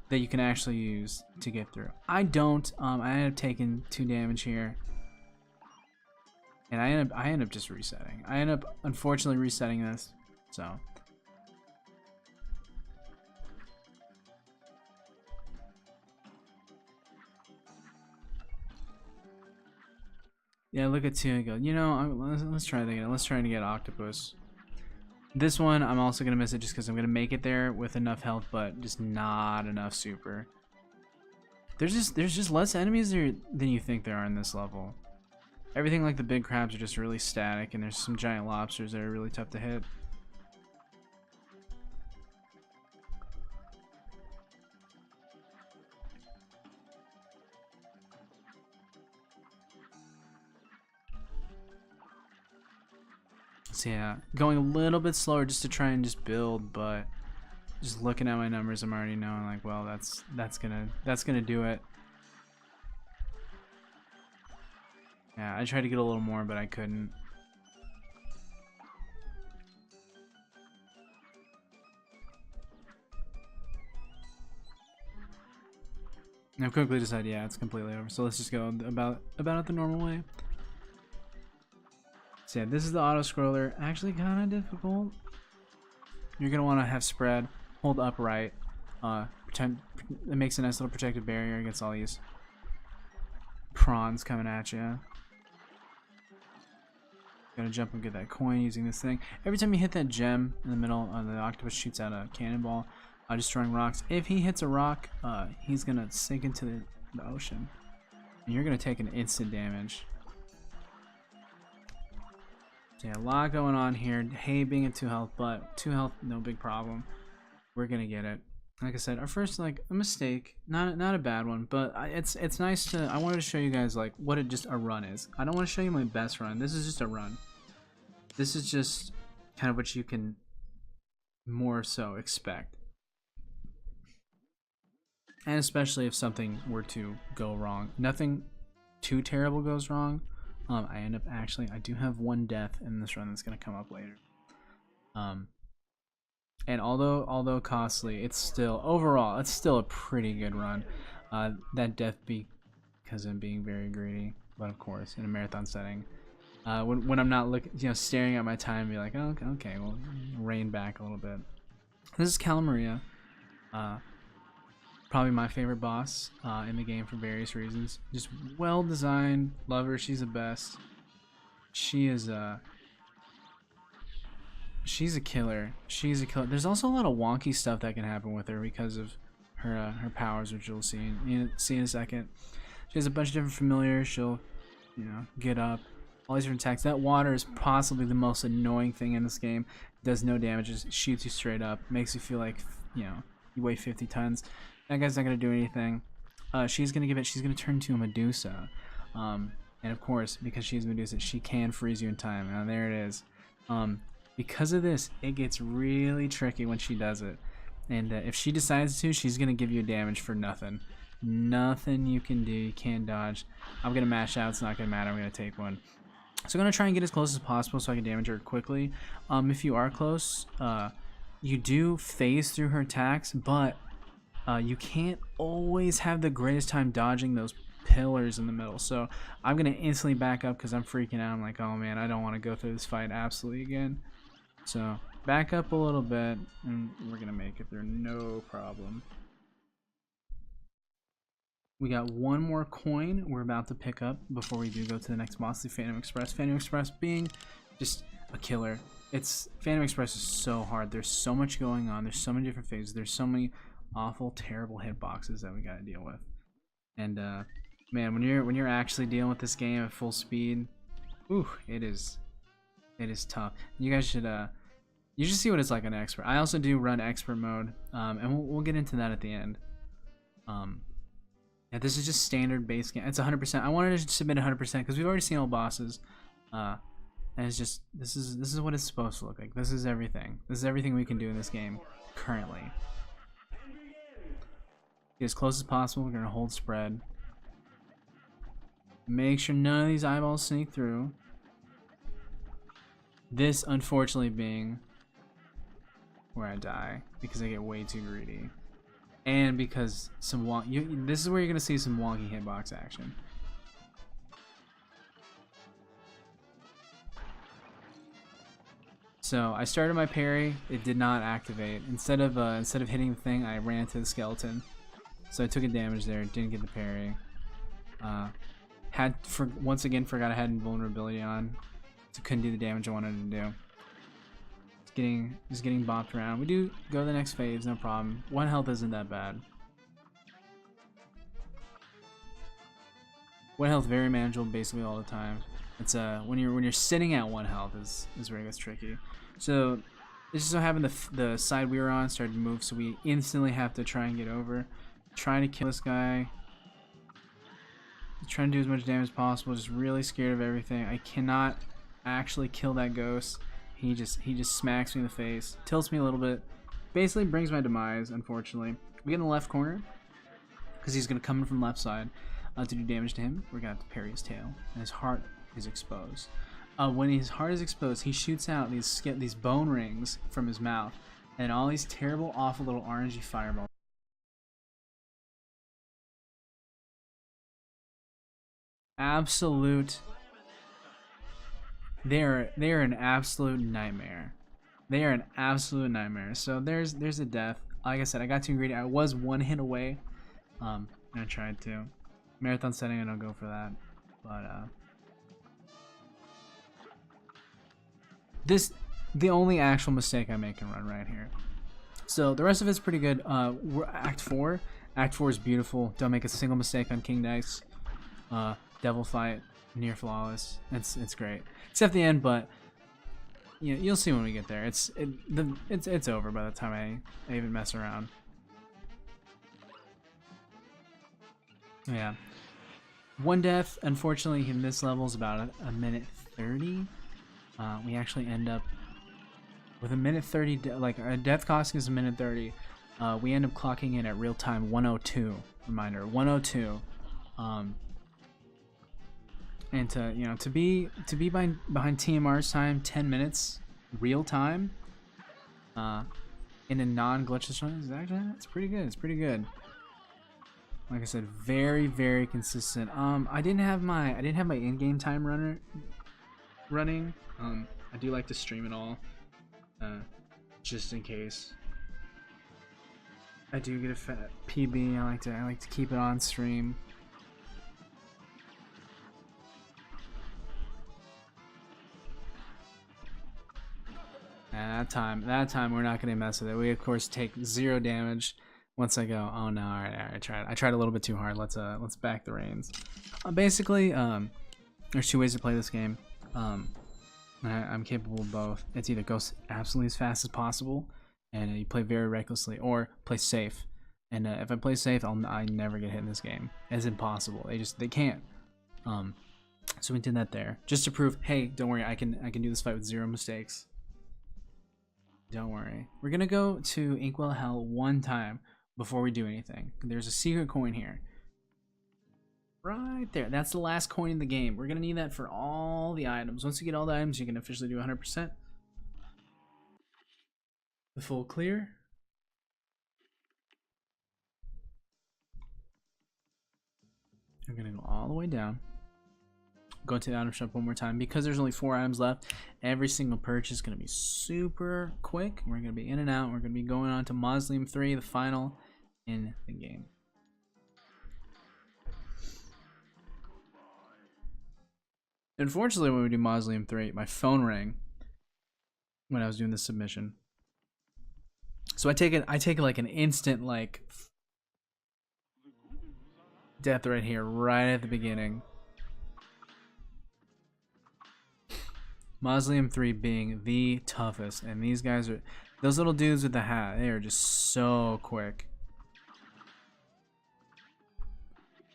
that you can actually use to get through. I don't. I ended up taking 2 damage here, and I end up just resetting. I end up unfortunately resetting this. So yeah, look at 2 and go, you know, let's try that again. Let's try to get Octopus. This one, I'm also going to miss it just because I'm going to make it there with enough health, but just not enough super. There's just less enemies there than you think there are in this level. Everything like the big crabs are just really static, and there's some giant lobsters that are really tough to hit. So yeah, going a little bit slower just to try and just build, but just looking at my numbers, I'm already knowing like, well, that's gonna do it. Yeah, I tried to get a little more, but I couldn't. I've quickly decided, yeah, it's completely over. So let's just go about it the normal way. So yeah, this is the auto scroller. Actually kind of difficult. You're gonna want to have spread, hold upright, pretend it makes a nice little protective barrier against all these prawns coming at you. Gotta jump and get that coin using this thing. Every time you hit that gem in the middle, the octopus shoots out a cannonball, destroying rocks. If he hits a rock, he's gonna sink into the ocean, and you're gonna take an instant damage. Yeah, a lot going on here. Hay being at 2 health, but 2 health, no big problem. We're gonna get it. Like I said, our first a mistake, not a bad one, but it's nice to. I wanted to show you guys like what a run is. I don't want to show you my best run. This is just a run. This is just kind of what you can more so expect, and especially if something were to go wrong. Nothing too terrible goes wrong. I end up I do have 1 death in this run that's gonna come up later. And although costly, it's still overall it's still a pretty good run. That death because I'm being very greedy, but of course in a marathon setting, when I'm not looking, staring at my time, and be like, oh, okay, well, rein back a little bit. This is Calamaria. Probably my favorite boss in the game for various reasons. Just well designed, love her, she's the best. She is she's a killer. She's a killer. There's also a lot of wonky stuff that can happen with her because of her powers, which you'll see in a second. She has a bunch of different familiars. She'll, get up, all these different attacks. That water is possibly the most annoying thing in this game. Does no damage, just shoots you straight up, makes you feel like you weigh 50 tons. That guy's not gonna do anything. She's gonna turn into a Medusa, and of course, because she's Medusa, she can freeze you in time. Now there it is. Because of this, it gets really tricky when she does it, and if she decides to, she's gonna give you damage for nothing. Nothing you can do. You can't dodge. I'm gonna mash out. It's not gonna matter. I'm gonna take one. So I'm gonna try and get as close as possible so I can damage her quickly. If you are close, you do phase through her attacks, but you can't always have the greatest time dodging those pillars in the middle. So I'm gonna instantly back up because I'm freaking out. I'm like, oh man, I don't want to go through this fight absolutely again. So back up a little bit, and we're gonna make it through no problem. We got one more coin we're about to pick up before we do go to the next boss, the Phantom Express. Phantom Express being just a killer. Phantom Express is so hard. There's so much going on. There's so many different phases. There's so many awful, terrible hitboxes that we gotta deal with. And man, when you're actually dealing with this game at full speed, ooh, it is tough. You guys should you should see what it's like on expert. I also do run expert mode, and we'll get into that at the end. Yeah, this is just standard base game. It's 100%. I wanted to submit 100% because we've already seen all bosses, and it's just this is what it's supposed to look like. This is everything. This is everything we can do in this game currently. Get as close as possible. We're gonna hold spread. Make sure none of these eyeballs sneak through. This, unfortunately, being where I die because I get way too greedy. And because this is where you're gonna see some wonky hitbox action. So I started my parry, it did not activate. Instead of hitting the thing, I ran into the skeleton. So I took a damage there, didn't get the parry. Once again forgot I had invulnerability on, so couldn't do the damage I wanted to do. Just getting bopped around. We do go to the next phase, no problem. 1 health isn't that bad. 1 health very manageable basically all the time. It's when you're sitting at 1 health is where it gets tricky. So it just so happened the side we were on started to move, so we instantly have to try and get over. Trying to kill this guy. Trying to do as much damage as possible. Just really scared of everything. I cannot actually kill that ghost. He just smacks me in the face, tilts me a little bit, basically brings my demise. Unfortunately, we get in the left corner because he's gonna come in from left side to do damage to him. We're gonna have to parry his tail, and his heart is exposed. When his heart is exposed, he shoots out these bone rings from his mouth, and all these terrible, awful little orangey fireballs. Absolute. They're an absolute nightmare. They are an absolute nightmare. So there's a death. Like I said, I got too greedy. I was 1 hit away. And I tried to. Marathon setting, I don't go for that. But the only actual mistake I make in run right here. So the rest of it's pretty good. We're Act 4. Act 4 is beautiful. Don't make a single mistake on King Dice. Devil fight, near flawless. It's great. Except the end, but you'll see when we get there. It's over by the time I even mess around. Yeah. 1 death, unfortunately, in this level is about a minute 30. We actually end up with a minute 30. Like our death costing is a minute 30. We end up clocking in at real time 102. Reminder, 102. And to be behind TMR's time, 10 minutes real time, in a non-glitchless run, it's pretty good. It's pretty good. Like I said, very, very consistent. I didn't have my in-game time running. I do like to stream it all, just in case. I do get a fat PB. I like to keep it on stream. And that time we're not gonna mess with it. We of course take 0 damage. Once I go, oh no, all right, I tried a little bit too hard. Let's back the reins. Basically, there's 2 ways to play this game. I'm capable of both. It's either go absolutely as fast as possible, and you play very recklessly, or play safe. And if I play safe, I never get hit in this game. It's impossible. They can't. So we did that there, just to prove, hey, don't worry, I can do this fight with 0 mistakes. Don't worry. We're gonna go to Inkwell Hell 1 time before we do anything. There's a secret coin here. Right there. That's the last coin in the game. We're gonna need that for all the items. Once you get all the items, you can officially do 100%. The full clear. We're gonna go all the way down. Go to the item shop one more time. Because there's only 4 items left, every single purchase is going to be super quick. We're going to be in and out. We're going to be going on to Mausoleum 3, the final in the game. Unfortunately, when we do Mausoleum 3, my phone rang when I was doing the submission. So I take it like an instant like death right here, right at the beginning. Mausoleum 3 being the toughest, and these guys are, those little dudes with the hat, they are just so quick.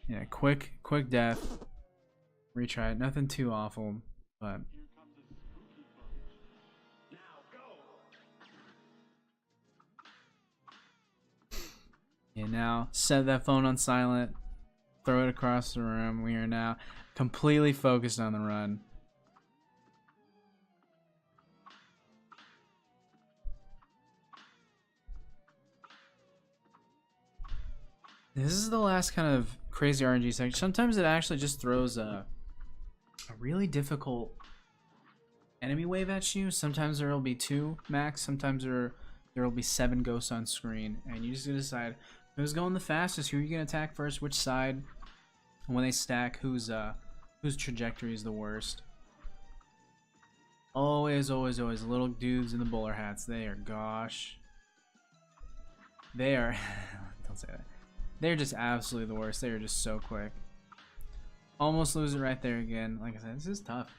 Yeah, quick death. Retry it, nothing too awful, but yeah, now set that phone on silent, throw it across the room. We are now completely focused on the run. This is the last kind of crazy RNG section. Sometimes it actually just throws a really difficult enemy wave at you. Sometimes there will be 2 max. Sometimes there will be 7 ghosts on screen, and you just gotta decide who's going the fastest, who are you gonna attack first, which side, and when they stack, whose trajectory is the worst. Always little dudes in the bowler hats. They are, gosh, they are. Don't say that. They're just absolutely the worst. They are just so quick. Almost lose it right there again. Like I said, this is tough.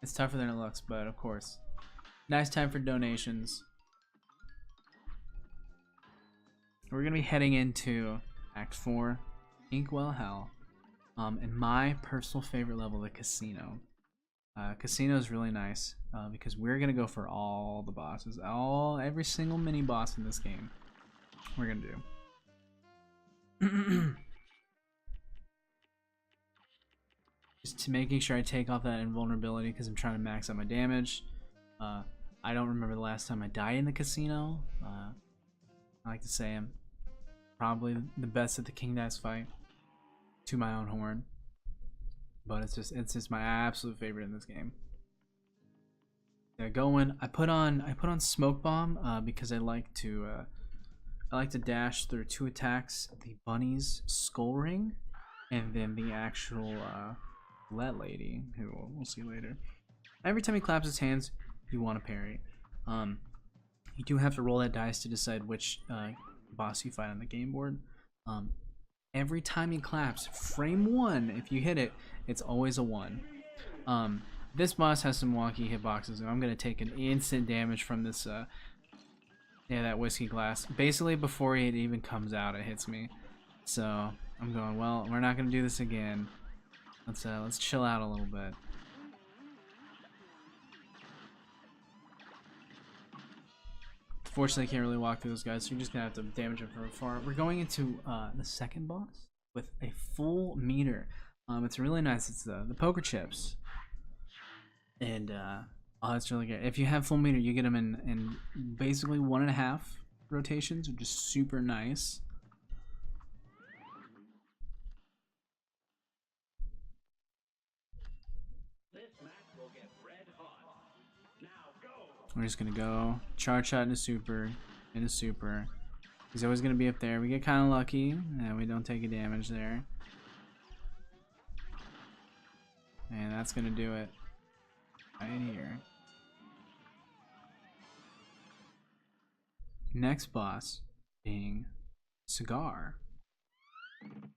It's tougher than it looks, but of course. Nice time for donations. We're going to be heading into Act 4, Inkwell Hell. And my personal favorite level, the Casino. Casino is really nice because we're going to go for all the bosses. Every single mini boss in this game we're going to do. Just to making sure I take off that invulnerability because I'm trying to max out my damage. I don't remember the last time I died in the Casino. I like to say I'm probably the best at the King Dice fight, to my own horn, but it's just my absolute favorite in this game. Yeah, going. I put on Smoke Bomb because I like to dash through 2 attacks: the bunny's skull ring, and then the actual Let Lady, who we'll see later. Every time he claps his hands, you want to parry. You do have to roll that dice to decide which boss you fight on the game board. Every time he claps, frame 1, if you hit it, it's always a 1. This boss has some wonky hitboxes, and I'm gonna take an instant damage from this. Yeah, that whiskey glass. Basically, before it even comes out, it hits me. So I'm going, well, we're not gonna do this again. Let's chill out a little bit. Fortunately, I can't really walk through those guys, so you're just gonna have to damage them from afar. We're going into the second boss with a full meter. It's really nice. It's the poker chips, and oh, that's really good. If you have full meter, you get them in basically 1.5 rotations, which is super nice. We're just gonna go charge shot into super, He's always gonna be up there. We get kind of lucky, and we don't take a damage there. And that's gonna do it right here. Next boss being Cigar.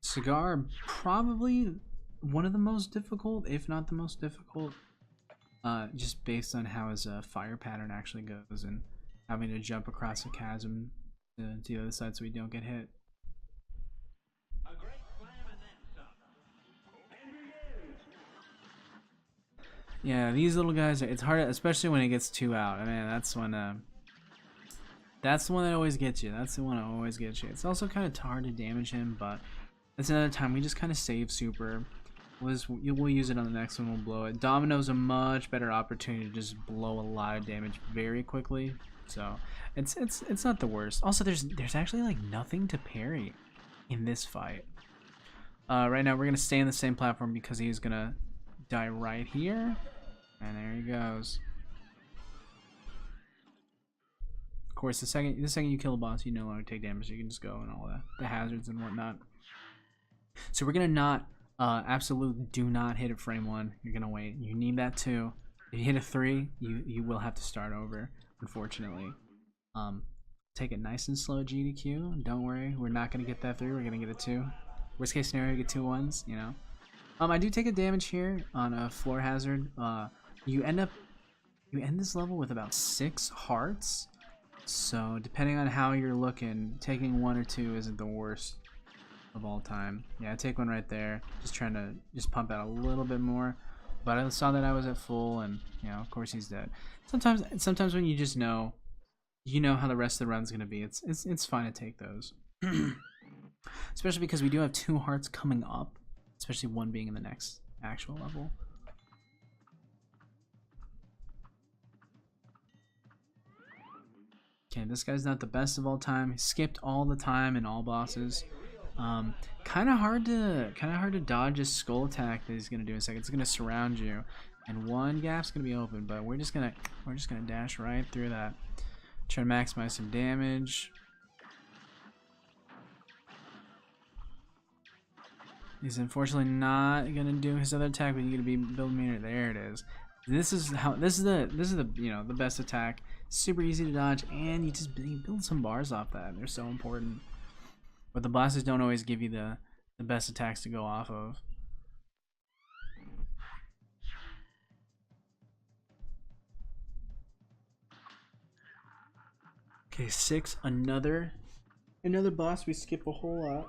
Cigar, probably one of the most difficult, if not the most difficult, just based on how his fire pattern actually goes and having to jump across a chasm to the other side so we don't get hit. Yeah, these little guys, it's hard, especially when it gets 2 out. I mean, that's when that's the one that always gets you. That's the one that always gets you. It's also kind of hard to damage him, but that's another time we just kind of save super. We'll use it on the next one. We'll blow it. Domino's a much better opportunity to just blow a lot of damage very quickly. So it's not the worst. Also, there's actually like nothing to parry in this fight. Right now we're gonna stay on the same platform because he's gonna die right here, and there he goes. Of course, the second you kill a boss, you no longer take damage. You can just go and all the hazards and whatnot. So we're gonna not absolute do not hit at frame 1. You're gonna wait. You need that too. If you hit a 3, you will have to start over, unfortunately. Take it nice and slow, GDQ. Don't worry, we're not gonna get that 3. We're gonna get a 2. Worst case scenario, get 2 1s. You know. I do take a damage here on a floor hazard. You end this level with about 6 hearts. So depending on how you're looking, taking 1 or 2 isn't the worst of all time. Yeah, I take 1 right there. Just trying to pump out a little bit more. But I saw that I was at full, and you know, of course he's dead. Sometimes when you just know, you know how the rest of the run's gonna be. It's fine to take those, especially because we do have 2 hearts coming up, especially 1 being in the next actual level. Okay, this guy's not the best of all time. He skipped all the time in all bosses. Kind of hard to dodge his skull attack that he's gonna do in a second. It's gonna surround you, and 1 gap's gonna be open. But we're just gonna dash right through that. Try to maximize some damage. He's unfortunately not gonna do his other attack, but he's gonna be build meter. There it is. This is the you know, the best attack. Super easy to dodge, and you build some bars off that. They're so important. But the bosses don't always give you the best attacks to go off of. Okay, 6, another boss we skip a whole lot.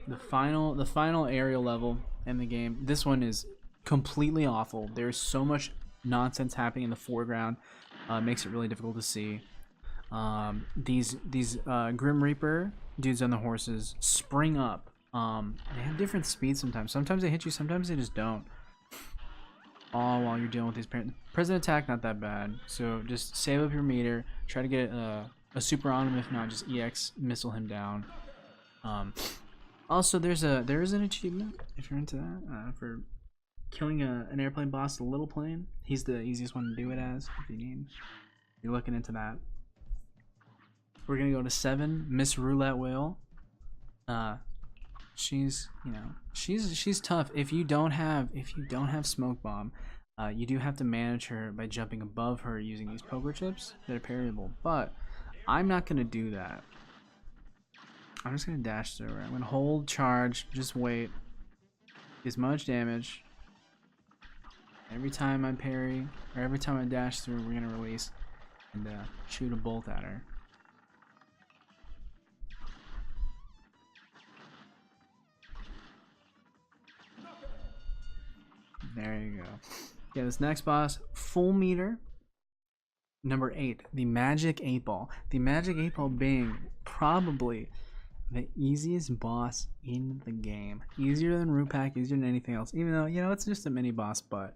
The final aerial level in the game. This one is completely awful. There's so much nonsense happening in the foreground. Makes it really difficult to see. These Grim Reaper dudes on the horses spring up. They have different speeds sometimes. Sometimes they hit you, sometimes they just don't. All while you're dealing with these present attack, not that bad. So just save up your meter. Try to get a super on him. If not, just EX missile him down. Also, there is an achievement if you're into that for killing an airplane boss, the little plane. He's the easiest one to do it as if you need. You're looking into that. We're gonna go to 7, Miss Roulette Whale. She's tough. If you don't have smoke bomb, you do have to manage her by jumping above her using these poker chips that are parryable. But I'm not gonna do that. I'm just gonna dash through her. I'm gonna hold charge, just wait. As much damage. Every time I parry, or every time I dash through, we're gonna release and shoot a bolt at her. There you go. Yeah, this next boss, full meter. Number 8, the Magic 8 Ball. The Magic 8 Ball being probably the easiest boss in the game. Easier than Rupak, easier than anything else. Even though, you know, it's just a mini boss, but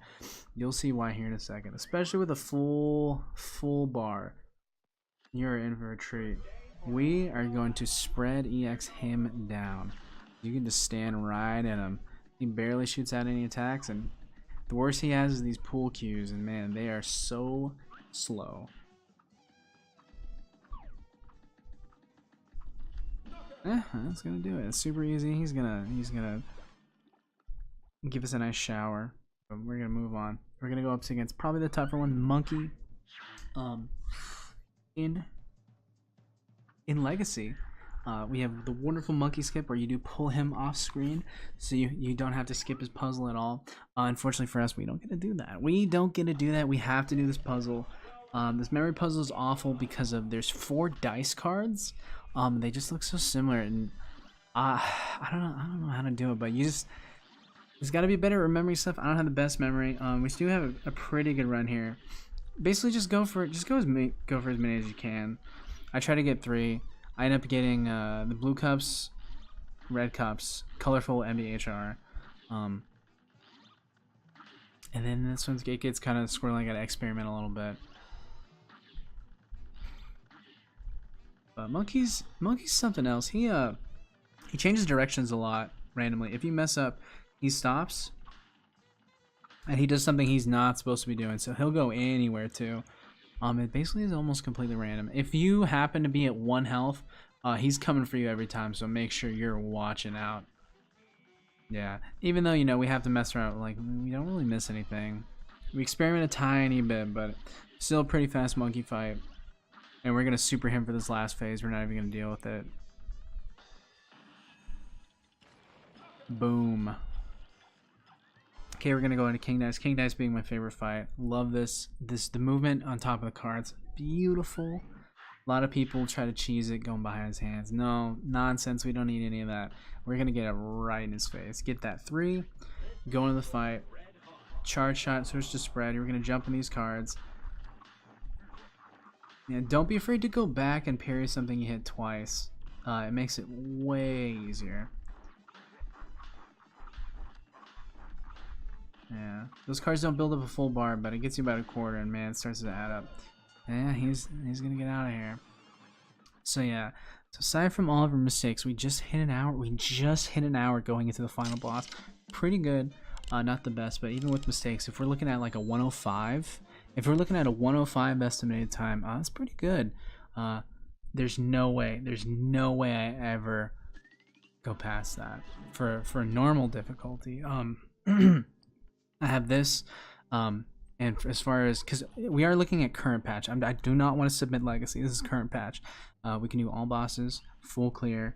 you'll see why here in a second. Especially with a full bar. You're in for a treat. We are going to spread EX him down. You can just stand right in him. He barely shoots out any attacks, and the worst he has is these pool cues, and man, they are so slow. That's gonna do it. It's super easy. He's gonna give us a nice shower. But we're gonna move on. We're gonna go up against probably the tougher one, Monkey. In Legacy, we have the wonderful monkey skip where you do pull him off screen, so you don't have to skip his puzzle at all. Unfortunately for us, we don't get to do that. We have to do this puzzle. This memory puzzle is awful because there's 4 dice cards. They just look so similar, and I don't know how to do it, but there's got to be better at remembering stuff. I don't have the best memory. We do have a pretty good run here. Basically, just go for as many as you can. I try to get 3. I end up getting the blue cups, red cups, colorful MBHR, and then this one's it gets kind of squirrely. I gotta experiment a little bit. But Monkey's something else. He changes directions a lot randomly. If you mess up, he stops, and he does something he's not supposed to be doing. So he'll go anywhere too. It basically is almost completely random. If you happen to be at 1 health, he's coming for you every time. So make sure you're watching out. Yeah, even though, you know, we have to mess around, like, we don't really miss anything. We experiment a tiny bit, but still a pretty fast monkey fight. And we're going to super him for this last phase. We're not even going to deal with it. Boom. Okay, we're going to go into King Dice. King Dice being my favorite fight. Love this. The movement on top of the cards. Beautiful. A lot of people try to cheese it going behind his hands. No, nonsense. We don't need any of that. We're going to get it right in his face. Get that 3. Go into the fight. Charge shot, switch to spread. You're going to jump in these cards. And don't be afraid to go back and parry something you hit twice. It makes it way easier. Yeah, those cards don't build up a full bar, but it gets you about a quarter, and man, it starts to add up. Yeah, he's gonna get out of here. So yeah, so aside from all of our mistakes, we just hit an hour. We just hit an hour going into the final boss. Pretty good. Not the best, but even with mistakes, if we're looking at like a 105, if we're looking at a 105 estimated time, that's pretty good. There's no way I ever go past that for normal difficulty. I have this, and as far as, because we are looking at current patch, I do not want to submit legacy. This is current patch. We can do all bosses, full clear,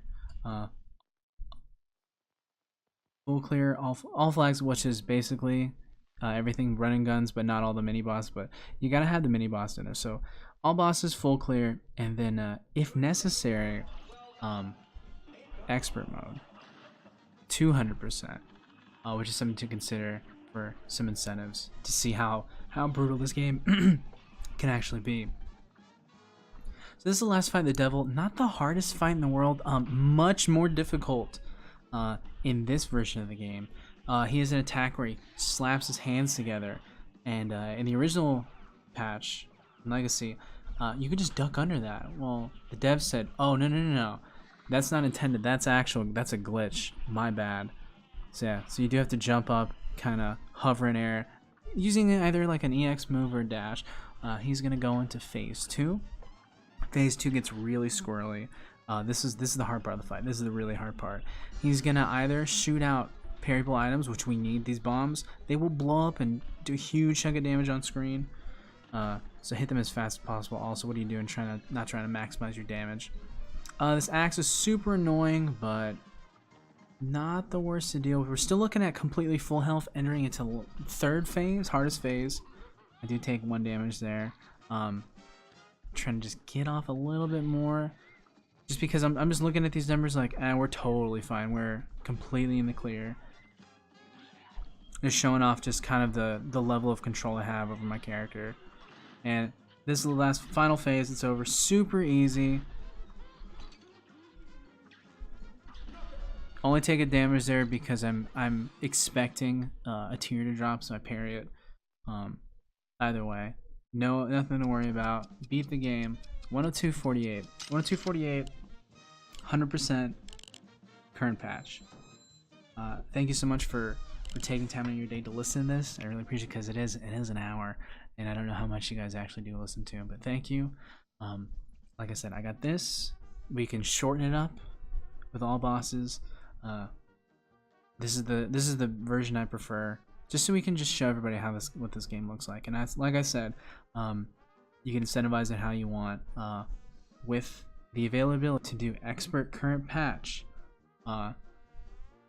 all flags, which is basically everything running guns, but not all the mini boss. But you gotta have the mini boss in there. So all bosses, full clear, and then if necessary, expert mode, 200%, which is something to consider for some incentives to see how brutal this game can actually be. So this is the last fight of the devil. Not the hardest fight in the world. Much more difficult in this version of the game. He has an attack where he slaps his hands together, and in the original patch, Legacy, you could just duck under that. Well, the devs said, "Oh no, that's not intended. That's a glitch. My bad." So yeah, so you do have to jump up, kind of hover in air, using either like an EX move or a dash. He's gonna go into phase 2. Phase 2 gets really squirrely. This is the hard part of the fight. This is the really hard part. He's gonna either shoot out parryable items, which we need. These bombs, they will blow up and do a huge chunk of damage on screen. So hit them as fast as possible. Also, what are you doing? Not trying to maximize your damage. This axe is super annoying, but not the worst to deal with. We're still looking at completely full health, entering into 3rd phase, hardest phase. I do take 1 damage there. Trying to just get off a little bit more, just because I'm just looking at these numbers like, we're totally fine. We're completely in the clear. Just showing off just kind of the level of control I have over my character. And this is the last final phase. It's over. Super easy. Only take a damage there because I'm expecting a tear to drop, so I parry it. Either way, nothing to worry about. Beat the game. 102.48. 102.48. 100% current patch. Thank you so much for taking time out of your day to listen to this. I really appreciate it because it is an hour, and I don't know how much you guys actually do listen to, but thank you. Like I said, I got this. We can shorten it up with all bosses. This is the version I prefer, just so we can just show everybody what this game looks like. And that's, like I said, you can incentivize it how you want, with the availability to do expert current patch,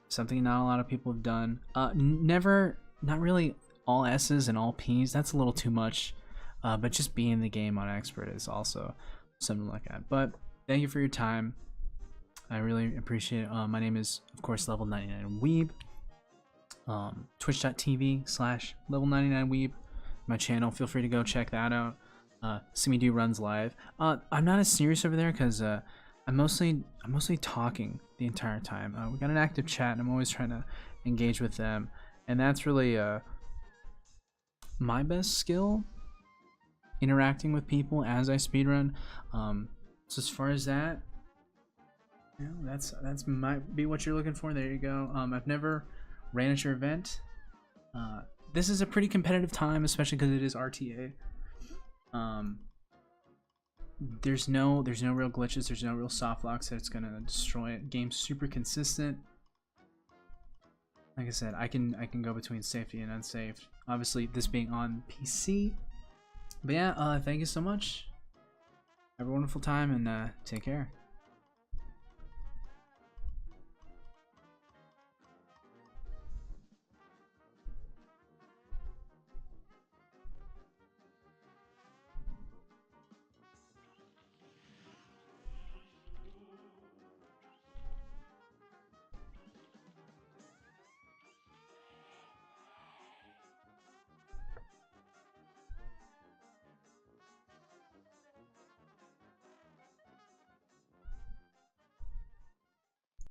something not a lot of people have done. Not really all S's and all P's. That's a little too much, but just being in the game on expert is also something like that. But thank you for your time. I really appreciate it. My name is, of course, Lv99Weeb. Twitch.tv/Lv99Weeb. My channel. Feel free to go check that out. See me do runs live. I'm not as serious over there because I'm mostly talking the entire time. We got an active chat, and I'm always trying to engage with them, and that's really my best skill. Interacting with people as I speedrun. So as far as that, you know, that's might be what you're looking for. There you go. I've never ran at your event. This is a pretty competitive time, especially because it is RTA. There's no real glitches. There's no real soft locks that's gonna destroy it. Game's super consistent. Like I said, I can go between safety and unsafe. Obviously, this being on PC. But yeah, thank you so much. Have a wonderful time and take care.